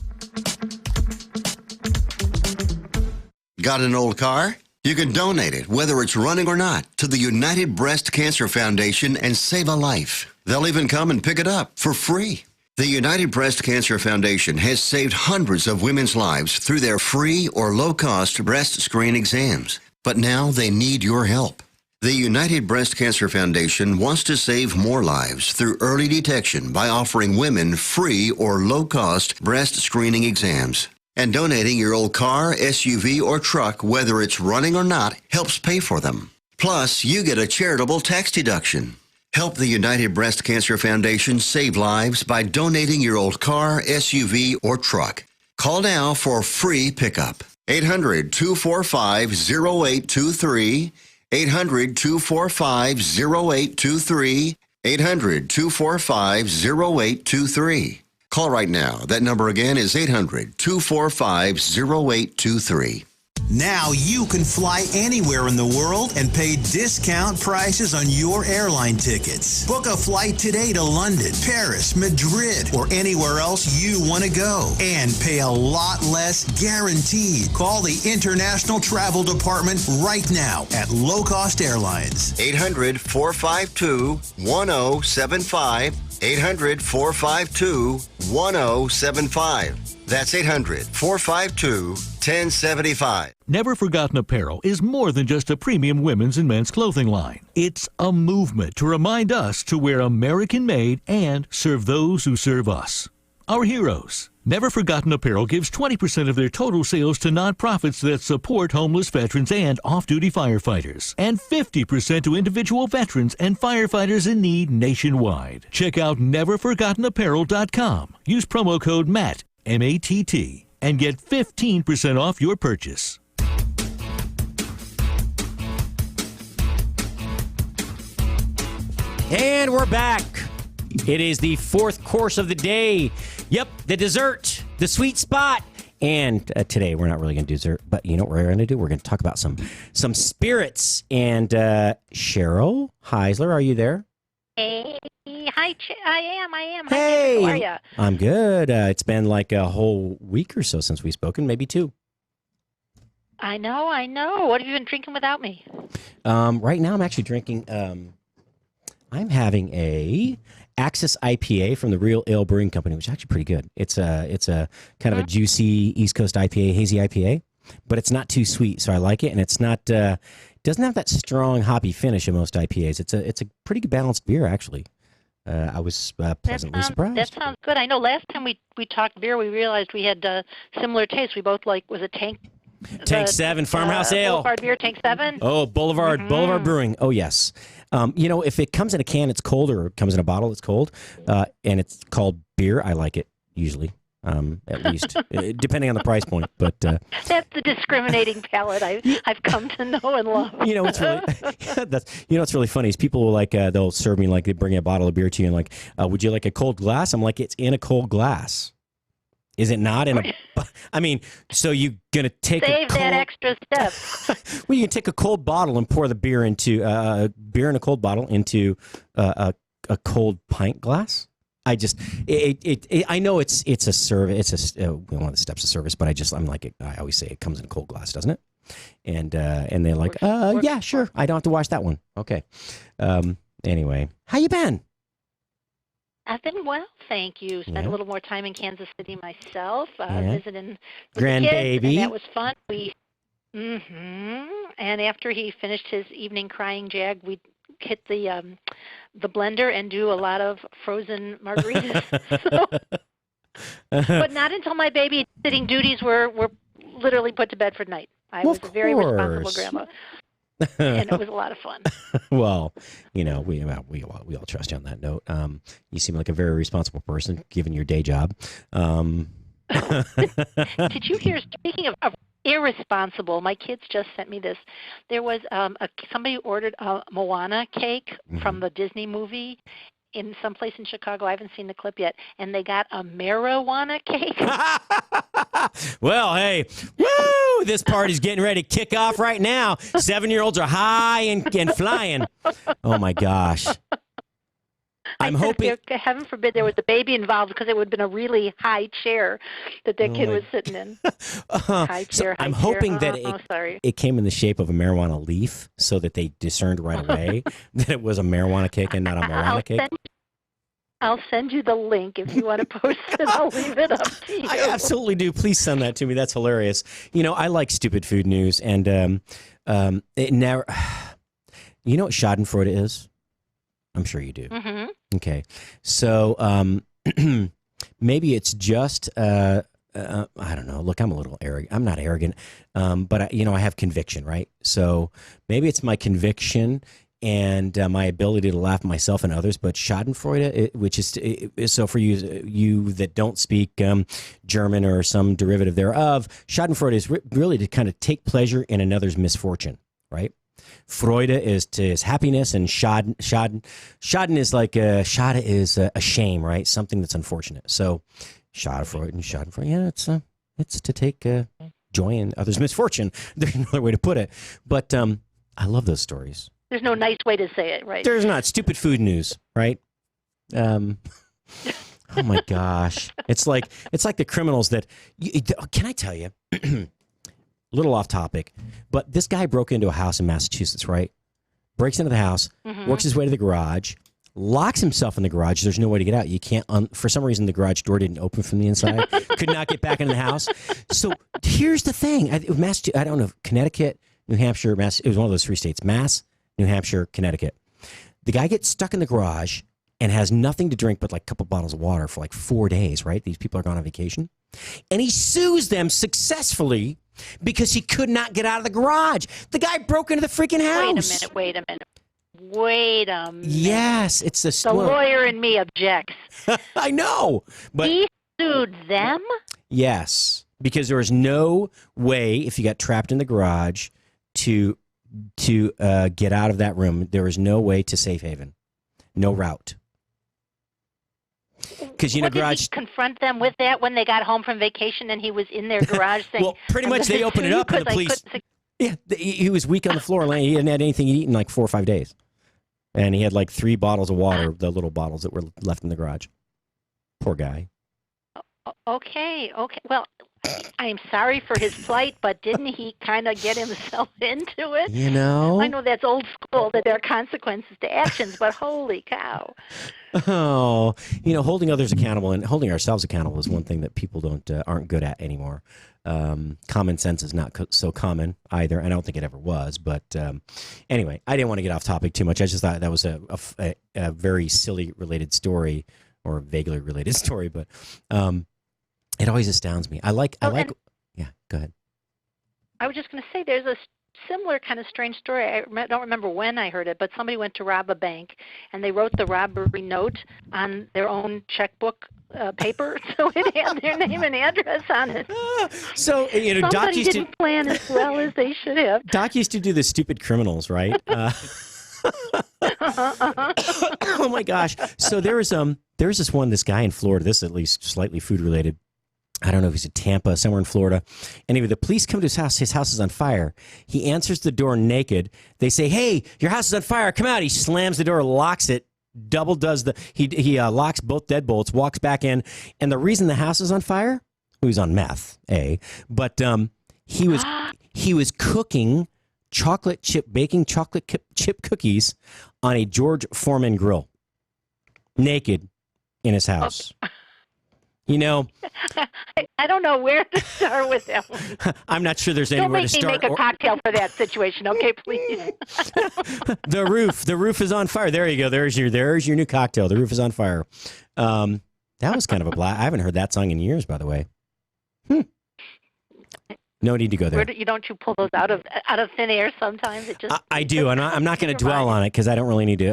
Got an old car? You can donate it, whether it's running or not, to the United Breast Cancer Foundation and save a life. They'll even come and pick it up for free. The United Breast Cancer Foundation has saved hundreds of women's lives through their free or low-cost breast screen exams. But now they need your help. The United Breast Cancer Foundation wants to save more lives through early detection by offering women free or low-cost breast screening exams. And donating your old car, SUV, or truck, whether it's running or not, helps pay for them. Plus, you get a charitable tax deduction. Help the United Breast Cancer Foundation save lives by donating your old car, SUV, or truck. Call now for free pickup. 800-245-0823. 800-245-0823. 800-245-0823. Call right now. That number again is 800-245-0823. Now you can fly anywhere in the world and pay discount prices on your airline tickets. Book a flight today to London, Paris, Madrid, or anywhere else you want to go and pay a lot less guaranteed. Call the International Travel Department right now at Low Cost Airlines. 800-452-1075. 800-452-1075. That's 800-452-1075. Never Forgotten Apparel is more than just a premium women's and men's clothing line. It's a movement to remind us to wear American-made and serve those who serve us. Our heroes. Never Forgotten Apparel gives 20% of their total sales to nonprofits that support homeless veterans and off-duty firefighters, and 50% to individual veterans and firefighters in need nationwide. Check out neverforgottenapparel.com. Use promo code MATT, M-A-T-T, and get 15% off your purchase. And we're back. It is the fourth course of the day. Yep, the dessert, the sweet spot. And today we're not really going to do dessert, but you know what we're going to do? We're going to talk about some spirits. And Cheryl Heisler, are you there? Hey, hi, I am. Hi, hey, how are you? I'm good. It's been like a whole week or so since we've spoken, maybe 2. I know. What have you been drinking without me? Right now I'm actually drinking, I'm having a Axis IPA from the Real Ale Brewing Company, which is actually pretty good. It's a kind of a juicy East Coast IPA, hazy IPA, but it's not too sweet, so I like it, and it's not doesn't have that strong hoppy finish in most IPAs. It's a pretty balanced beer, actually. I was pleasantly surprised. That sounds good. I know last time we talked beer, we realized we had similar tastes. We both was it Tank 7 Farmhouse Ale. Boulevard Beer, Tank 7. Oh, Boulevard Brewing. Oh, yes. If it comes in a can, it's cold, or it comes in a bottle, it's cold, and it's called beer, I like it, usually, at least, depending on the price point. But that's the discriminating palate I've come to know and love. It's really what's really funny is people will they'll serve me, they bring a bottle of beer to you and would you like a cold glass? I'm like, it's in a cold glass. Is it not in a? I mean, so you gonna take Save that extra step. Well, you can take a cold bottle and pour the beer into beer in a cold bottle into a cold pint glass. I just I know it's a service. It's one of the steps of service, but I always say it comes in a cold glass, doesn't it? And they're like, yeah, sure. I don't have to wash that one. Okay. Anyway, how you been? I've been well, thank you. Spent a little more time in Kansas City myself, visiting with grandbaby. the kids, and that was fun. And after he finished his evening crying jag, we hit the blender and do a lot of frozen margaritas. But not until my babysitting duties were literally put to bed for the night. I was a very responsible grandma. And it was a lot of fun. Well, we all trust you on that note. You seem like a very responsible person, given your day job. Did you hear? Speaking of irresponsible, my kids just sent me this. There was somebody ordered a Moana cake from the Disney movie in some place in Chicago. I haven't seen the clip yet, and they got a marijuana cake. Well, hey, woo! This party's getting ready to kick off right now. 7-year-olds are high and flying. Oh my gosh! I'm hoping. Heaven forbid there was a baby involved, because it would have been a really high chair that kid was sitting in. High chair. I'm hoping that it came in the shape of a marijuana leaf, so that they discerned right away that it was a marijuana cake and not a Moana cake. I'll send you the link if you want to post it. I'll leave it up to you. I absolutely do. Please send that to me. That's hilarious. I like stupid food news, and it never. You know what Schadenfreude is? I'm sure you do. Mm-hmm. Okay, so maybe it's just I don't know. Look, I'm a little arrogant. I'm not arrogant, but I have conviction, right? So maybe it's my conviction and my ability to laugh at myself and others. But Schadenfreude, which is so for you that don't speak German or some derivative thereof, Schadenfreude is really to kind of take pleasure in another's misfortune, right? Freude is happiness, and Schaden is like Schade is a shame, right? Something that's unfortunate. So Schadenfreude and Schadenfreude, yeah, it's to take joy in others' misfortune. There's another way to put it, but I love those stories. There's no nice way to say it, right? There's not. Stupid food news, right? Oh my gosh, it's like the criminals that. Can I tell you? Little off topic, but this guy broke into a house in Massachusetts, right? Breaks into the house, works his way to the garage, locks himself in the garage. There's no way to get out. You can't, for some reason, the garage door didn't open from the inside. Could not get back into the house. So here's the thing. I don't know, Connecticut, New Hampshire, Mass. It was one of those 3 states, Mass, New Hampshire, Connecticut. The guy gets stuck in the garage and has nothing to drink but like a couple bottles of water for like 4 days, right? These people are gone on vacation. And he sues them successfully because he could not get out of the garage. The guy broke into the freaking house. Wait a minute. Yes, it's the lawyer in me objects. I know, but he sued them? Yes, because there was no way, if you got trapped in the garage, to get out of that room. There was no way to safe haven. No route. Because did he confront them with that when they got home from vacation and he was in their garage saying? Well, pretty much they opened it up and the police. Yeah, he was weak on the floor. He hadn't had anything to eat in like 4 or 5 days, and he had like 3 bottles of water, the little bottles that were left in the garage. Poor guy. Okay. Well, I'm sorry for his plight, but didn't he kind of get himself into it? I know that's old school, that there are consequences to actions, but holy cow. Oh, holding others accountable and holding ourselves accountable is one thing that people aren't good at anymore. Common sense is not so common either. I don't think it ever was. But anyway, I didn't want to get off topic too much. I just thought that was a very silly related story, or vaguely related story, but it always astounds me. Yeah, go ahead. I was just going to say there's a similar kind of strange story. I don't remember when I heard it, but somebody went to rob a bank, and they wrote the robbery note on their own checkbook paper, so it had their name and address on it. So, Doc somebody used didn't plan as well as they should have. Doc used to do the stupid criminals, right? Oh my gosh! So there was this guy in Florida. This is at least slightly food related. I don't know if he's in Tampa, somewhere in Florida. Anyway, the police come to his house. His house is on fire. He answers the door naked. They say, "Hey, your house is on fire. Come out." He slams the door, locks it, he locks both deadbolts, walks back in. And the reason the house is on fire, he was on meth, but he was cooking baking chocolate chip cookies on a George Foreman grill, naked in his house. You know, I don't know where to start with that one. I'm not sure there's anywhere to start. Don't make me make a cocktail for that situation, okay, please? The roof is on fire. There you go. There's your new cocktail. The roof is on fire. That was kind of a blast. I haven't heard that song in years, by the way. No need to go there. Don't you pull those out of thin air sometimes? I do, and I'm not going to dwell on it because I don't really need to.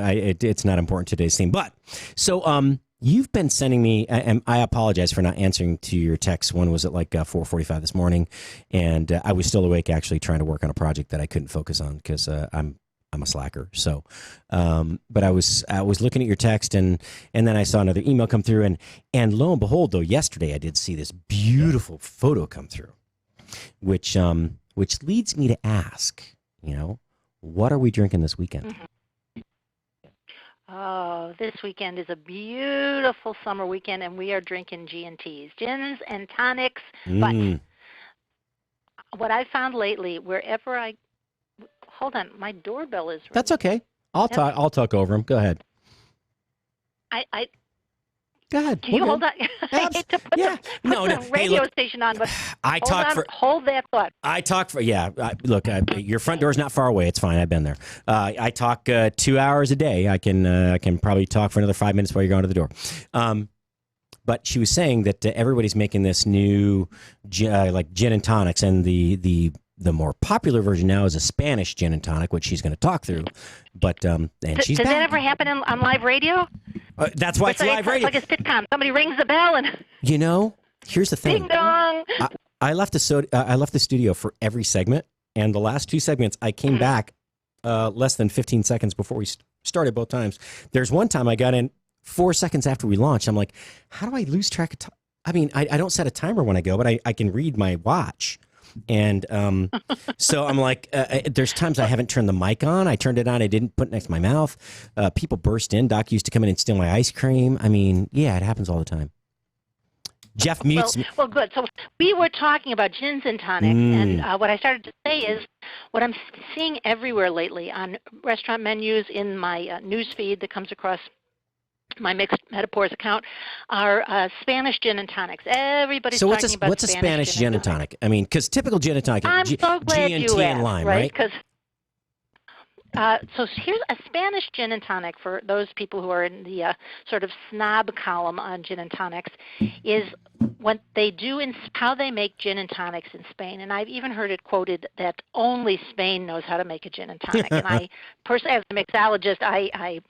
It's not important to today's theme. But so you've been sending me, and I apologize for not answering to your text. One was at like 4:45 this morning, and I was still awake actually trying to work on a project that I couldn't focus on because I'm a slacker. So, but I was looking at your text, and then I saw another email come through, and lo and behold, though, yesterday I did see this beautiful photo come through. Which leads me to ask, what are we drinking this weekend? Mm-hmm. Oh, this weekend is a beautiful summer weekend, and we are drinking G&Ts, gins and tonics. But what I found lately, hold on, my doorbell is. That's okay. I'll talk over him. Go ahead. Go ahead. Can you hold on? I hate to put the radio station on, but hold that thought. I talk for, look, your front door's not far away. It's fine. I've been there. I talk 2 hours a day. I can probably talk for another 5 minutes while you're going to the door. But she was saying that everybody's making this new like gin and tonics, and the more popular version now is a Spanish gin and tonic, which she's going to talk through. But and she's does back. that ever happen on live radio? That's why it's live radio. It's like a sitcom. Somebody rings the bell and. Here's the thing. Ding dong. I left the studio for every segment, and the last two segments I came back less than 15 seconds before we started both times. There's one time I got in 4 seconds after we launched. I'm like, how do I lose track of time? I mean, I don't set a timer when I go, but I can read my watch. And so I'm like, there's times I haven't turned the mic on. I turned it on. I didn't put it next to my mouth. People burst in. Doc used to come in and steal my ice cream. I mean, yeah, it happens all the time. Jeff mutes me. Well, good. So we were talking about gins and tonics, and what I started to say is what I'm seeing everywhere lately on restaurant menus in my news feed that comes across my Mixed Metaphors account are Spanish gin and tonics. Everybody's talking about what's a Spanish gin and tonic? I mean, because typical gin and tonic is G&T and lime, right? Because so here's a Spanish gin and tonic for those people who are in the sort of snob column on gin and tonics is what they do in how they make gin and tonics in Spain. And I've even heard it quoted that only Spain knows how to make a gin and tonic. And I personally, as a mixologist, I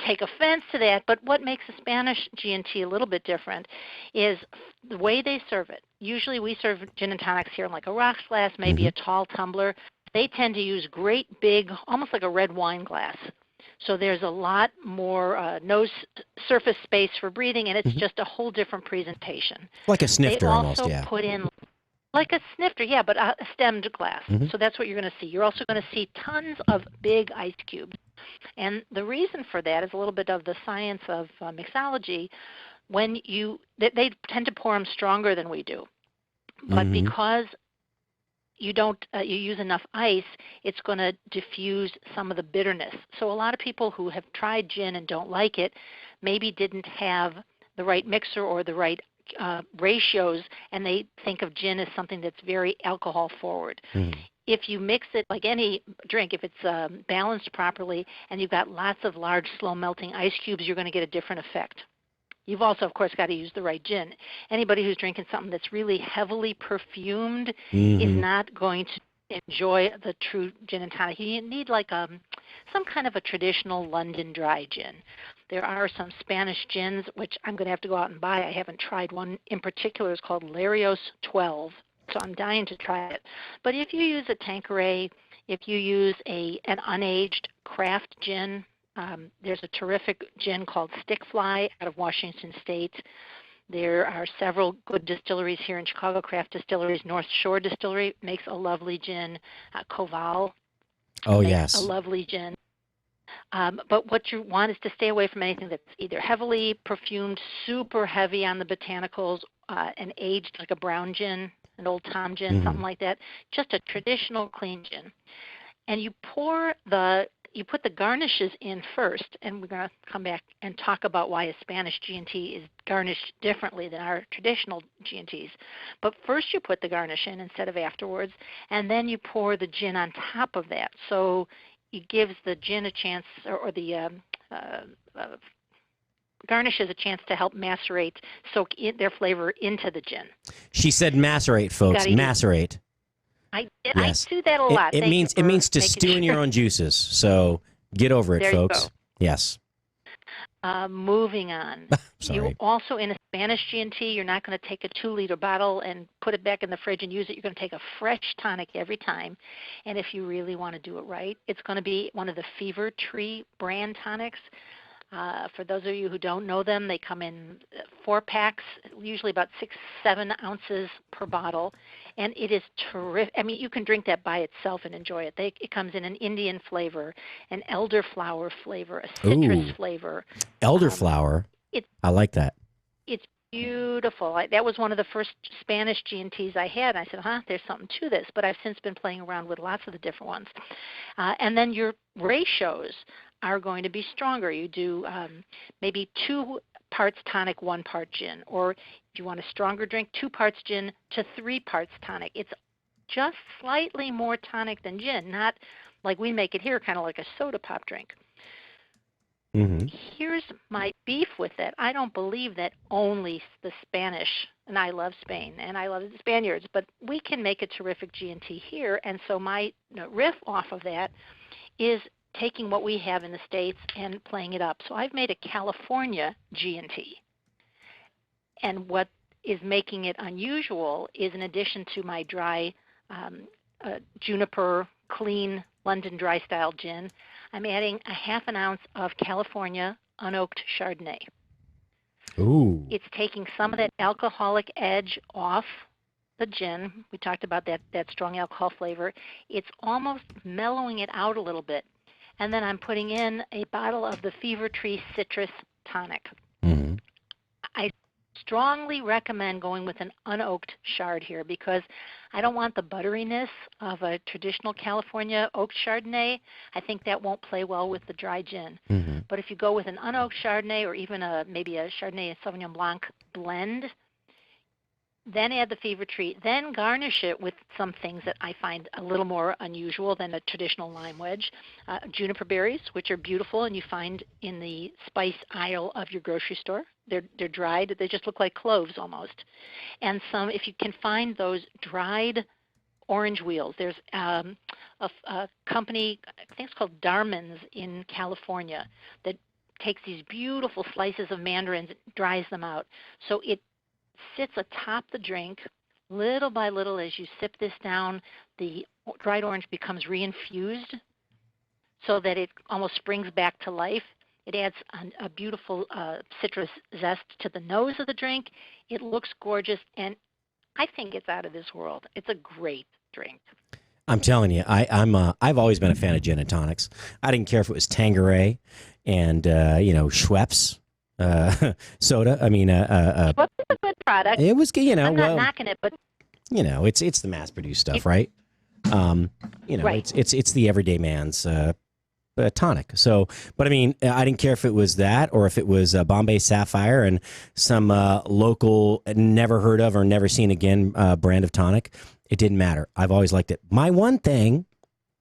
take offense to that. But what makes a Spanish G&T a little bit different is the way they serve it. Usually we serve gin and tonics here in like a rocks glass, maybe a tall tumbler. They tend to use great big, almost like a red wine glass. So there's a lot more nose surface space for breathing, and it's just a whole different presentation. Like a snifter almost, yeah. They also put in like a snifter, yeah, but a stemmed glass. So that's what you're going to see. You're also going to see tons of big ice cubes. And the reason for that is a little bit of the science of mixology. They tend to pour them stronger than we do. But because you use enough ice, it's going to diffuse some of the bitterness. So a lot of people who have tried gin and don't like it maybe didn't have the right mixer or the right ratios, and they think of gin as something that's very alcohol forward. If you mix it like any drink, if it's balanced properly and you've got lots of large slow melting ice cubes, you're going to get a different effect. You've also, of course, got to use the right gin. Anybody who's drinking something that's really heavily perfumed is not going to enjoy the true gin and tonic. You need like some kind of a traditional London dry gin. There are some Spanish gins, which I'm going to have to go out and buy. I haven't tried one in particular. It's called Larios 12, so I'm dying to try it. But if you use a Tanqueray, if you use an unaged craft gin, there's a terrific gin called Stick Fly out of Washington State There are several good distilleries here in Chicago, craft distilleries. North Shore Distillery makes a lovely gin. Koval makes a lovely gin. But what you want is to stay away from anything that's either heavily perfumed, super heavy on the botanicals, and aged like a brown gin, an Old Tom gin, something like that. Just a traditional clean gin. And you put the garnishes in first, and we're going to come back and talk about why a Spanish G&T is garnished differently than our traditional G&Ts. But first you put the garnish in instead of afterwards, and then you pour the gin on top of that. So it gives the gin a chance, or the garnishes a chance to help macerate, soak their flavor into the gin. She said macerate, folks. Macerate. I Yes. do that a lot. It means to stew in your own juices. So get over it, There you folks. go. Yes. Moving on. Sorry. You also, in a Spanish G&T, you're not going to take a 2-liter bottle and put it back in the fridge and use it. You're going to take a fresh tonic every time. And if you really want to do it right, it's going to be one of the Fever Tree brand tonics. For those of you who don't know them, they come in 4-packs, usually about 6-7 ounces per bottle, and it is terrific. I mean, you can drink that by itself and enjoy it. It comes in an Indian flavor, an elderflower flavor, a citrus flavor. Elderflower. I like that. It's beautiful. That was one of the first Spanish G&Ts I had. And I said, there's something to this. But I've since been playing around with lots of the different ones. And then your ratios are going to be stronger. You do maybe 2 parts tonic, 1 part gin. Or if you want a stronger drink, 2 parts gin to 3 parts tonic. It's just slightly more tonic than gin, not like we make it here, kind of like a soda pop drink. Here's my beef with it. I don't believe that only the Spanish, and I love Spain, and I love the Spaniards, but we can make a terrific G&T here. And so my riff off of that is taking what we have in the States and playing it up. So I've made a California G&T. And what is making it unusual is, in addition to my dry juniper clean London dry style gin, I'm adding a half an ounce of California unoaked Chardonnay. Ooh. It's taking some of that alcoholic edge off the gin. We talked about that strong alcohol flavor. It's almost mellowing it out a little bit. And then I'm putting in a bottle of the Fever Tree Citrus Tonic. I strongly recommend going with an unoaked Chard here because I don't want the butteriness of a traditional California oaked Chardonnay. I think that won't play well with the dry gin. But if you go with an unoaked Chardonnay or even maybe a Chardonnay and Sauvignon Blanc blend, then add the Fever Tree, then garnish it with some things that I find a little more unusual than a traditional lime wedge. Juniper berries, which are beautiful and you find in the spice aisle of your grocery store. They're dried. They just look like cloves almost. And some, if you can find those dried orange wheels. There's a company, I think it's called Darman's in California, that takes these beautiful slices of mandarins, dries them out. So it sits atop the drink. Little by little, as you sip this down, the dried orange becomes reinfused so that it almost springs back to life. It adds a beautiful citrus zest to the nose of the drink. It looks gorgeous, and I think it's out of this world. It's a great drink. I'm telling you, I've always been a fan of gin and tonics. I didn't care if it was Tanqueray and Schweppes soda. I mean, Schweppes is a good product. It was, I'm not knocking it, but it's the mass-produced stuff, right? Right. It's the everyday man's tonic. So, but I mean, I didn't care if it was that or if it was Bombay Sapphire and some local, never heard of or never seen again brand of tonic. It didn't matter. I've always liked it. My one thing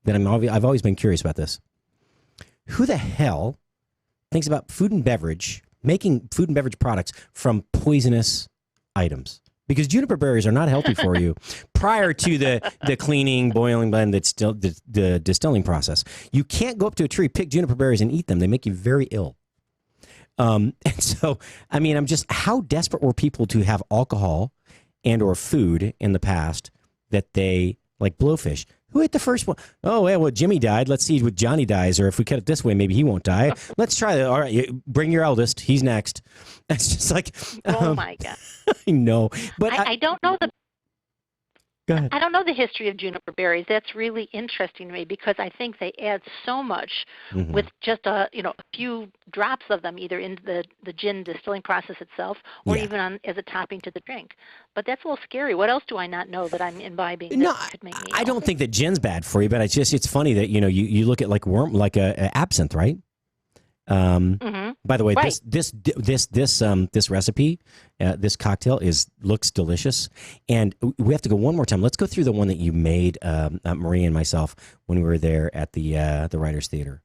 that I've always been curious about this: who the hell thinks about making food and beverage products from poisonous items? Because juniper berries are not healthy for you prior to the cleaning, boiling, blend, that's still the distilling process. You can't go up to a tree, pick juniper berries, and eat them. They make you very ill. And so, I mean, how desperate were people to have alcohol and or food in the past that they like blowfish. Who ate the first one? Oh, yeah, well, Jimmy died. Let's see if Johnny dies, or if we cut it this way, maybe he won't die. Let's try that. All right, bring your eldest. He's next. It's just like, Oh my God! I know, but I don't know the. Go ahead. I don't know the history of juniper berries. That's really interesting to me because I think they add so much with just a few drops of them, either in the gin distilling process itself, or even as a topping to the drink. But that's a little scary. What else do I not know that I'm imbibing? No, that could make me I don't think that gin's bad for you, but it's funny that you look at like a absinthe, right? By the way, right. this recipe, this cocktail looks delicious, and we have to go one more time. Let's go through the one that you made, Marie and myself, when we were there at the Writers Theater.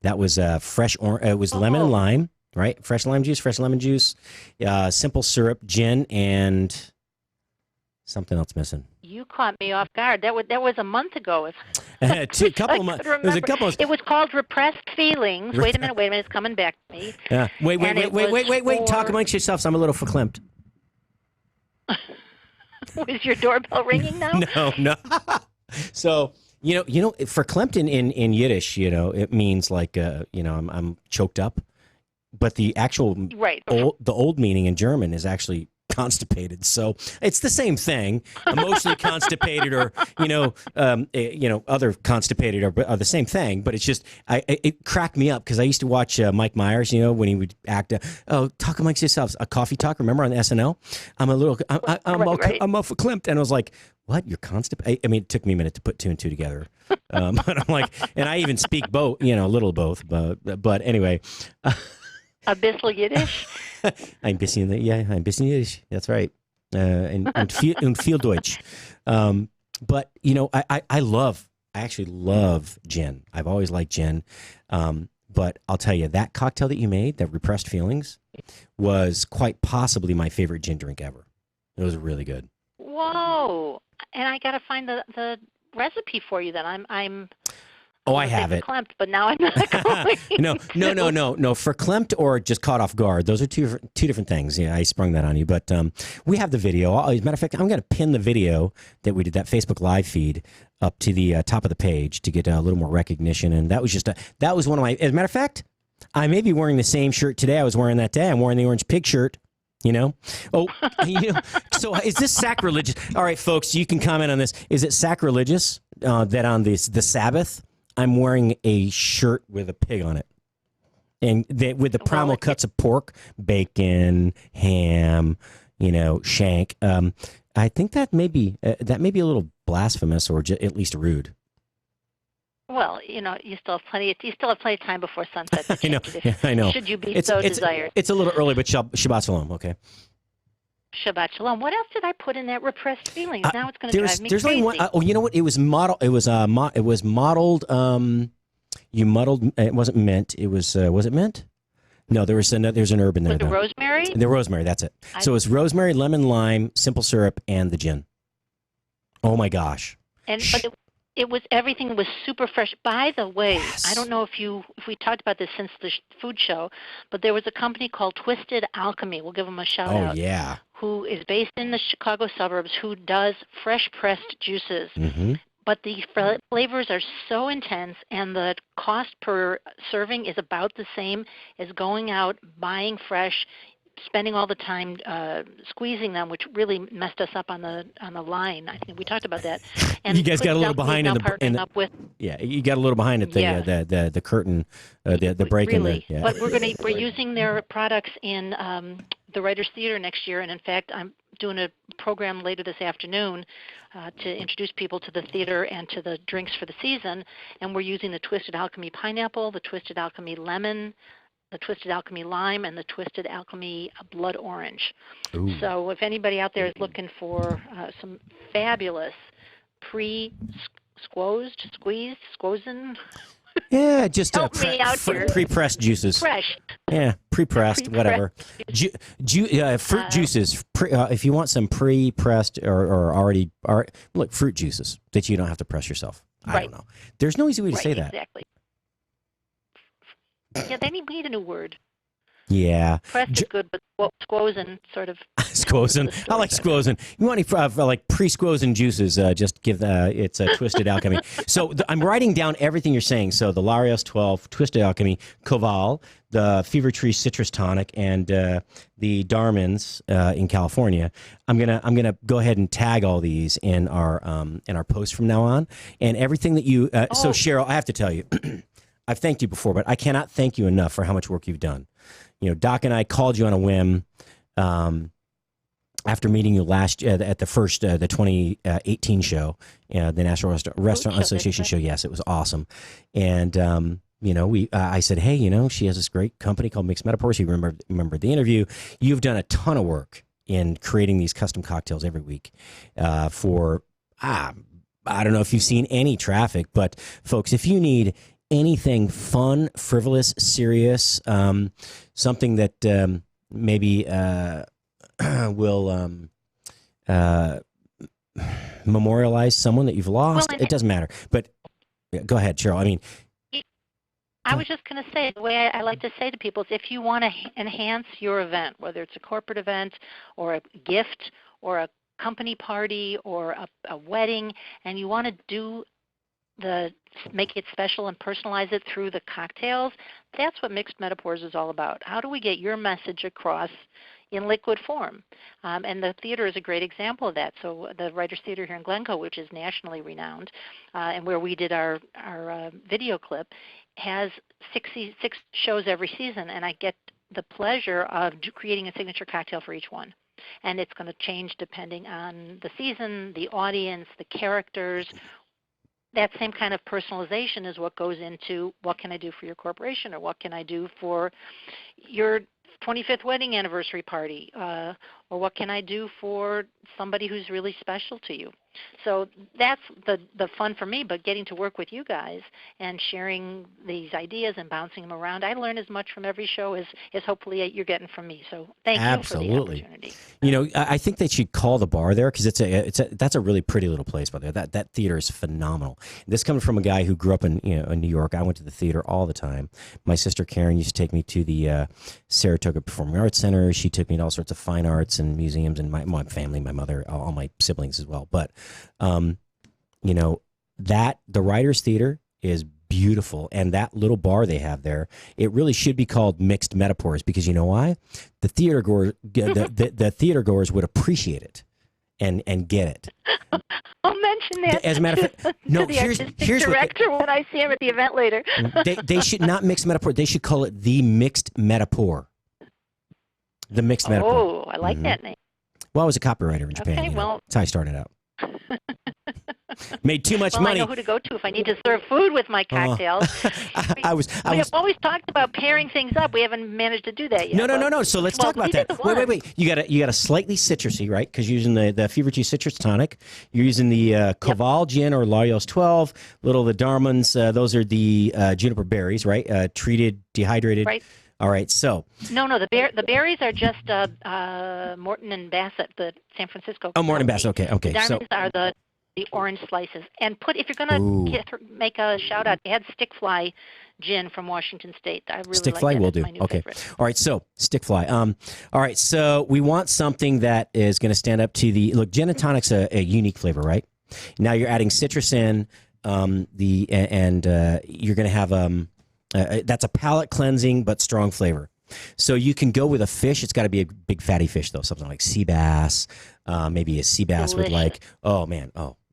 That was fresh. It was lemon and lime, right? Fresh lemon juice, simple syrup, gin, and something else missing. You caught me off guard. That was a month ago. A couple of months. It was a couple of. It was called Repressed Feelings. Wait a minute. It's coming back to me. Yeah. Wait. Talk amongst yourselves. I'm a little verklempt. Was your doorbell ringing now? No. So verklempt in Yiddish, it means like I'm choked up, but the actual the old meaning in German is actually constipated. So it's the same thing. Emotionally constipated, or other constipated are the same thing. But it's just it cracked me up because I used to watch Mike Myers. When he would act. Talk amongst yourselves. A coffee talk. Remember on SNL? I'm verklempt, and I was like, what? You're constipated? I mean, it took me a minute to put two and two together. But I'm like, and I even speak both. A little both. But anyway. A bissl Yiddish? Ein bisschen Yiddish. That's right. Und viel Deutsch. But, I actually love gin. I've always liked gin. But I'll tell you, that cocktail that you made, that Repressed Feelings, was quite possibly my favorite gin drink ever. It was really good. Whoa. And I got to find the recipe for you then. I'm Oh, I have it. Verklempt, but now I'm not going. No. Verklempt or just caught off guard. Those are two different things. Yeah, I sprung that on you. But we have the video. As a matter of fact, I'm going to pin the video that we did, that Facebook Live feed, up to the top of the page to get a little more recognition. And that was one of my. As a matter of fact, I may be wearing the same shirt today I was wearing that day. I'm wearing the orange pig shirt. So is this sacrilegious? All right, folks, you can comment on this. Is it sacrilegious that on the Sabbath I'm wearing a shirt with a pig on it, and with the primal cuts of pork, bacon, ham, shank? I think that may be a little blasphemous, or at least rude. Well, you still have plenty of time before sunset to change it. I know. Should you be so desired? It's a little early, but Shabbat Shalom. Okay. Shabbat Shalom. What else did I put in that Repressed Feelings? Now it's going to drive me there's crazy. only one. You know what? It was modeled. It was modeled. You muddled. It wasn't mint. It was. Was it mint? No, there's an herb in there. Was it rosemary? The rosemary. That's it. So it's rosemary, lemon, lime, simple syrup, and the gin. Oh my gosh. But it was, everything was super fresh. By the way, I don't know if we talked about this since the food show, but there was a company called Twisted Alchemy. We'll give them a shout out. Oh yeah. Who is based in the Chicago suburbs, who does fresh pressed juices. Mm-hmm. But the flavors are so intense, and the cost per serving is about the same as going out, buying fresh, spending all the time squeezing them, which really messed us up on the line. I think we talked about that. And you guys got a little behind you got a little behind at the curtain, the break really. in the. Yeah. But we're using their products in the Writers Theater next year, and in fact, I'm doing a program later this afternoon to introduce people to the theater and to the drinks for the season. And we're using the Twisted Alchemy pineapple, the Twisted Alchemy lemon, the Twisted Alchemy lime, and the Twisted Alchemy blood orange. Ooh. So if anybody out there is looking for some fabulous squozen. Yeah, just pre-pressed juices. Fresh. Yeah, pre-pressed, whatever. Fruit juices. If you want some pre-pressed or already, look, fruit juices that you don't have to press yourself. I don't know. There's no easy way to say that. Exactly. Yeah, we need a new word. Yeah. Pressed is good, but squozen sort of. Squozen. I like squozen. You want any like pre-squozen juices? Just give it's a Twisted Alchemy. So I'm writing down everything you're saying. So the Larios 12, Twisted Alchemy, Koval, the Fever Tree Citrus Tonic, and the Darmans in California. I'm gonna go ahead and tag all these in our post from now on, and everything that you. So Cheryl, I have to tell you, I've thanked you before, but I cannot thank you enough for how much work you've done. You know, Doc and I called you on a whim after meeting you last at the first the 2018 show, the National Restaurant Association show. Yes, it was awesome, and you know, I said, hey, you know, she has this great company called Mixed Metaphors. You remember the interview. You've done a ton of work in creating these custom cocktails every week for I don't know if you've seen any traffic, but folks, if you need anything fun, frivolous, serious, something that maybe will memorialize someone that you've lost. Well, it doesn't matter. But go ahead, Cheryl. I mean, I was just going to say, the way I like to say to people is if you want to enhance your event, whether it's a corporate event or a gift or a company party or a wedding, and you want to make it special and personalize it through the cocktails, that's what Mixed Metaphors is all about. How do we get your message across in liquid form? And the theater is a great example of that. So the Writers Theater here in Glencoe, which is nationally renowned, and where we did our video clip, has 66 shows every season, and I get the pleasure of creating a signature cocktail for each one. And it's going to change depending on the season, the audience, the characters. That same kind of personalization is what goes into what can I do for your corporation, or what can I do for your 25th wedding anniversary party, or what can I do for somebody who's really special to you. So that's the fun for me, but getting to work with you guys and sharing these ideas and bouncing them around. I learn as much from every show as hopefully you're getting from me. So thank you for the opportunity. You know, I think they should call the bar there because that's a really pretty little place by there. That theater is phenomenal. This coming from a guy who grew up in New York. I went to the theater all the time. My sister Karen used to take me to the Saratoga Performing Arts Center. She took me to all sorts of fine arts and museums, and my family, my mother, all my siblings as well. But you know, that the Writers Theater is beautiful, and that little bar they have there, it really should be called Mixed Metaphors, because you know why? The theater goers, the theater goers would appreciate it and get it. I'll mention that. As a matter of fact, no. To the here's director when I see him at the event later. they should not Mixed Metaphor. They should call it the Mixed Metaphor. The Mixed Metaphor. Oh, I like that name. Well, I was a copywriter in Japan. Okay, well, that's how I started out. Made too much money. I know who to go to if I need to serve food with my cocktails. We have always talked about pairing things up. We haven't managed to do that yet. No. So let's talk about that. Wait. You got a slightly citrusy, right? Because you're using the Fever Tree Citrus Tonic. You're using the Koval Gin or Larios 12. Little the Darmans. Those are the juniper berries, right? Treated, dehydrated. Right. All right. So. No. The berries are just Morton and Bassett, the San Francisco. Oh, Morton and Bassett. Okay. The Darmans are the orange slices. And if you're going to make a shout out, add Stick Fly gin from Washington State. I really Stick like Fly that. will It's do. my new Okay. favorite. All right. So Stick Fly. All right. So we want something that is going to stand up to the gin and tonic's a unique flavor, right? Now you're adding citrus in you're going to have that's a palate cleansing but strong flavor. So you can go with a fish. It's got to be a big fatty fish though, something like sea bass. Maybe a sea bass with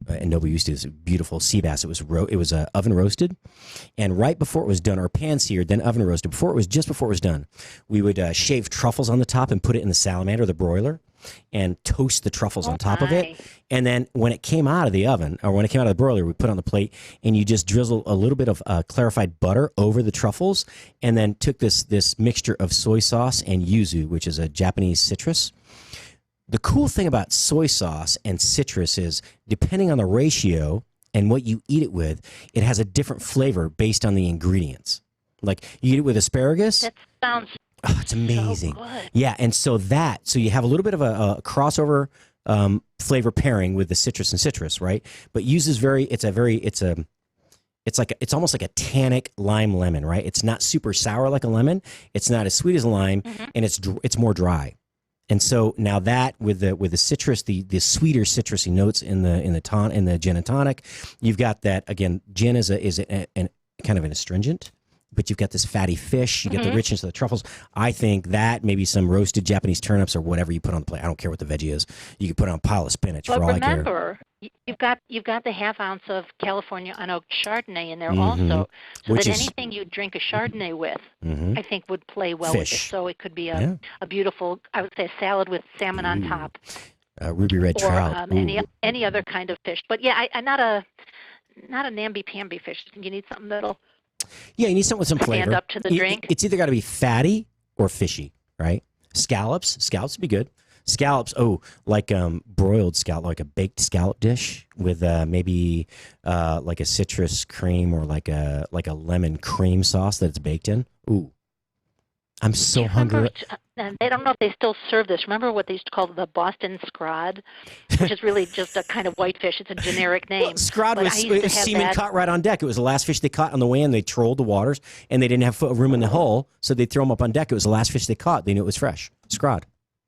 and nobody used to this beautiful sea bass. It was oven roasted, and right before it was done, or pan seared, then oven roasted. Before it was done, we would shave truffles on the top and put it in the salamander, the broiler, and toast the truffles on top of it. And then when it came out of the oven, or when it came out of the broiler, we put it on the plate, and you just drizzle a little bit of clarified butter over the truffles, and then took this mixture of soy sauce and yuzu, which is a Japanese citrus. The cool thing about soy sauce and citrus is, depending on the ratio and what you eat it with, it has a different flavor based on the ingredients. Like, you eat it with asparagus. That sounds it's amazing. so good. Yeah, and so you have a little bit of a crossover flavor pairing with the citrus and citrus, right? But uses it's it's almost like a tannic lime lemon, right? It's not super sour like a lemon. It's not as sweet as a lime, and it's more dry. And so now that with the citrus, the sweeter citrusy notes in the gin and tonic, you've got that again. Gin is a kind of an astringent, but you've got this fatty fish. You get the richness of the truffles. I think that maybe some roasted Japanese turnips or whatever you put on the plate. I don't care what the veggie is. You can put on a pile of spinach for all I care. But remember, you've got the half ounce of California unoaked Chardonnay in there also, so that anything you drink a Chardonnay with, I think would play well with it. So it could be a beautiful, I would say, a salad with salmon on top. Ruby red trout. Any other kind of fish. But yeah, I'm not a namby-pamby fish. You need something that'll you need something with some flavor. Stand up to the drink. It's either got to be fatty or fishy, right? Scallops would be good. Scallops, like broiled scallop, like a baked scallop dish with maybe like a citrus cream or like a lemon cream sauce that it's baked in. Ooh, I'm so hungry. I don't know if they still serve this. Remember what they used to call the Boston scrod, which is really just a kind of whitefish. It's a generic name. Well, scrod was semen caught right on deck. It was the last fish they caught on the way in. They trolled the waters, and they didn't have room in the hull, so they throw them up on deck. It was the last fish they caught. They knew it was fresh. Scrod.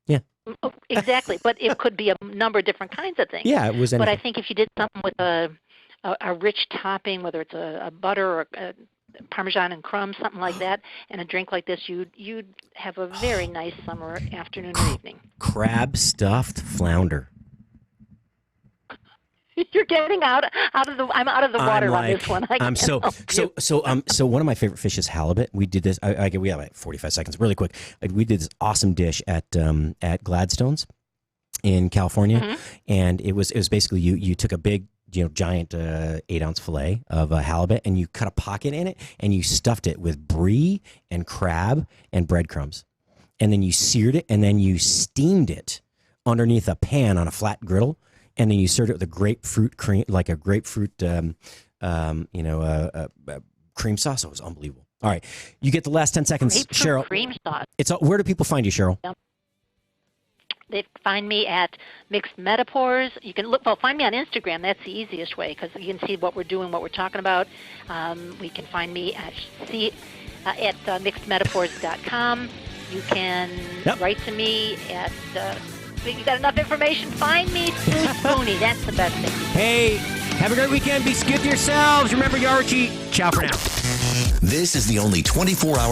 Yeah. Exactly, but it could be a number of different kinds of things. Yeah, it was anything. But I think if you did something with a rich topping, whether it's a butter or a Parmesan and crumbs, something like that, and a drink like this, you'd have a very nice summer afternoon or evening. Crab stuffed flounder. You're getting out of the. I'm out of the water on this one. So one of my favorite fish is halibut. We did this. We have like 45 seconds, really quick. We did this awesome dish at Gladstone's in California, and it was basically you took a big giant 8-ounce fillet of halibut, and you cut a pocket in it, and you stuffed it with brie and crab and breadcrumbs, and then you seared it, and then you steamed it underneath a pan on a flat griddle. And then you served it with a grapefruit cream, like a grapefruit, cream sauce. It was unbelievable. All right, you get the last 10 seconds, grapefruit Cheryl. Cream sauce. Where do people find you, Cheryl? They find me at Mixed Metaphors. You can find me on Instagram. That's the easiest way because you can see what we're doing, what we're talking about. We can find me at mixedmetaphors.com. You can write to me at. You got enough information? Find me through Spoony. That's the best thing. Hey, have a great weekend. Be good to yourselves. Remember, Yarchi. Ciao for now. This is the only 24-hour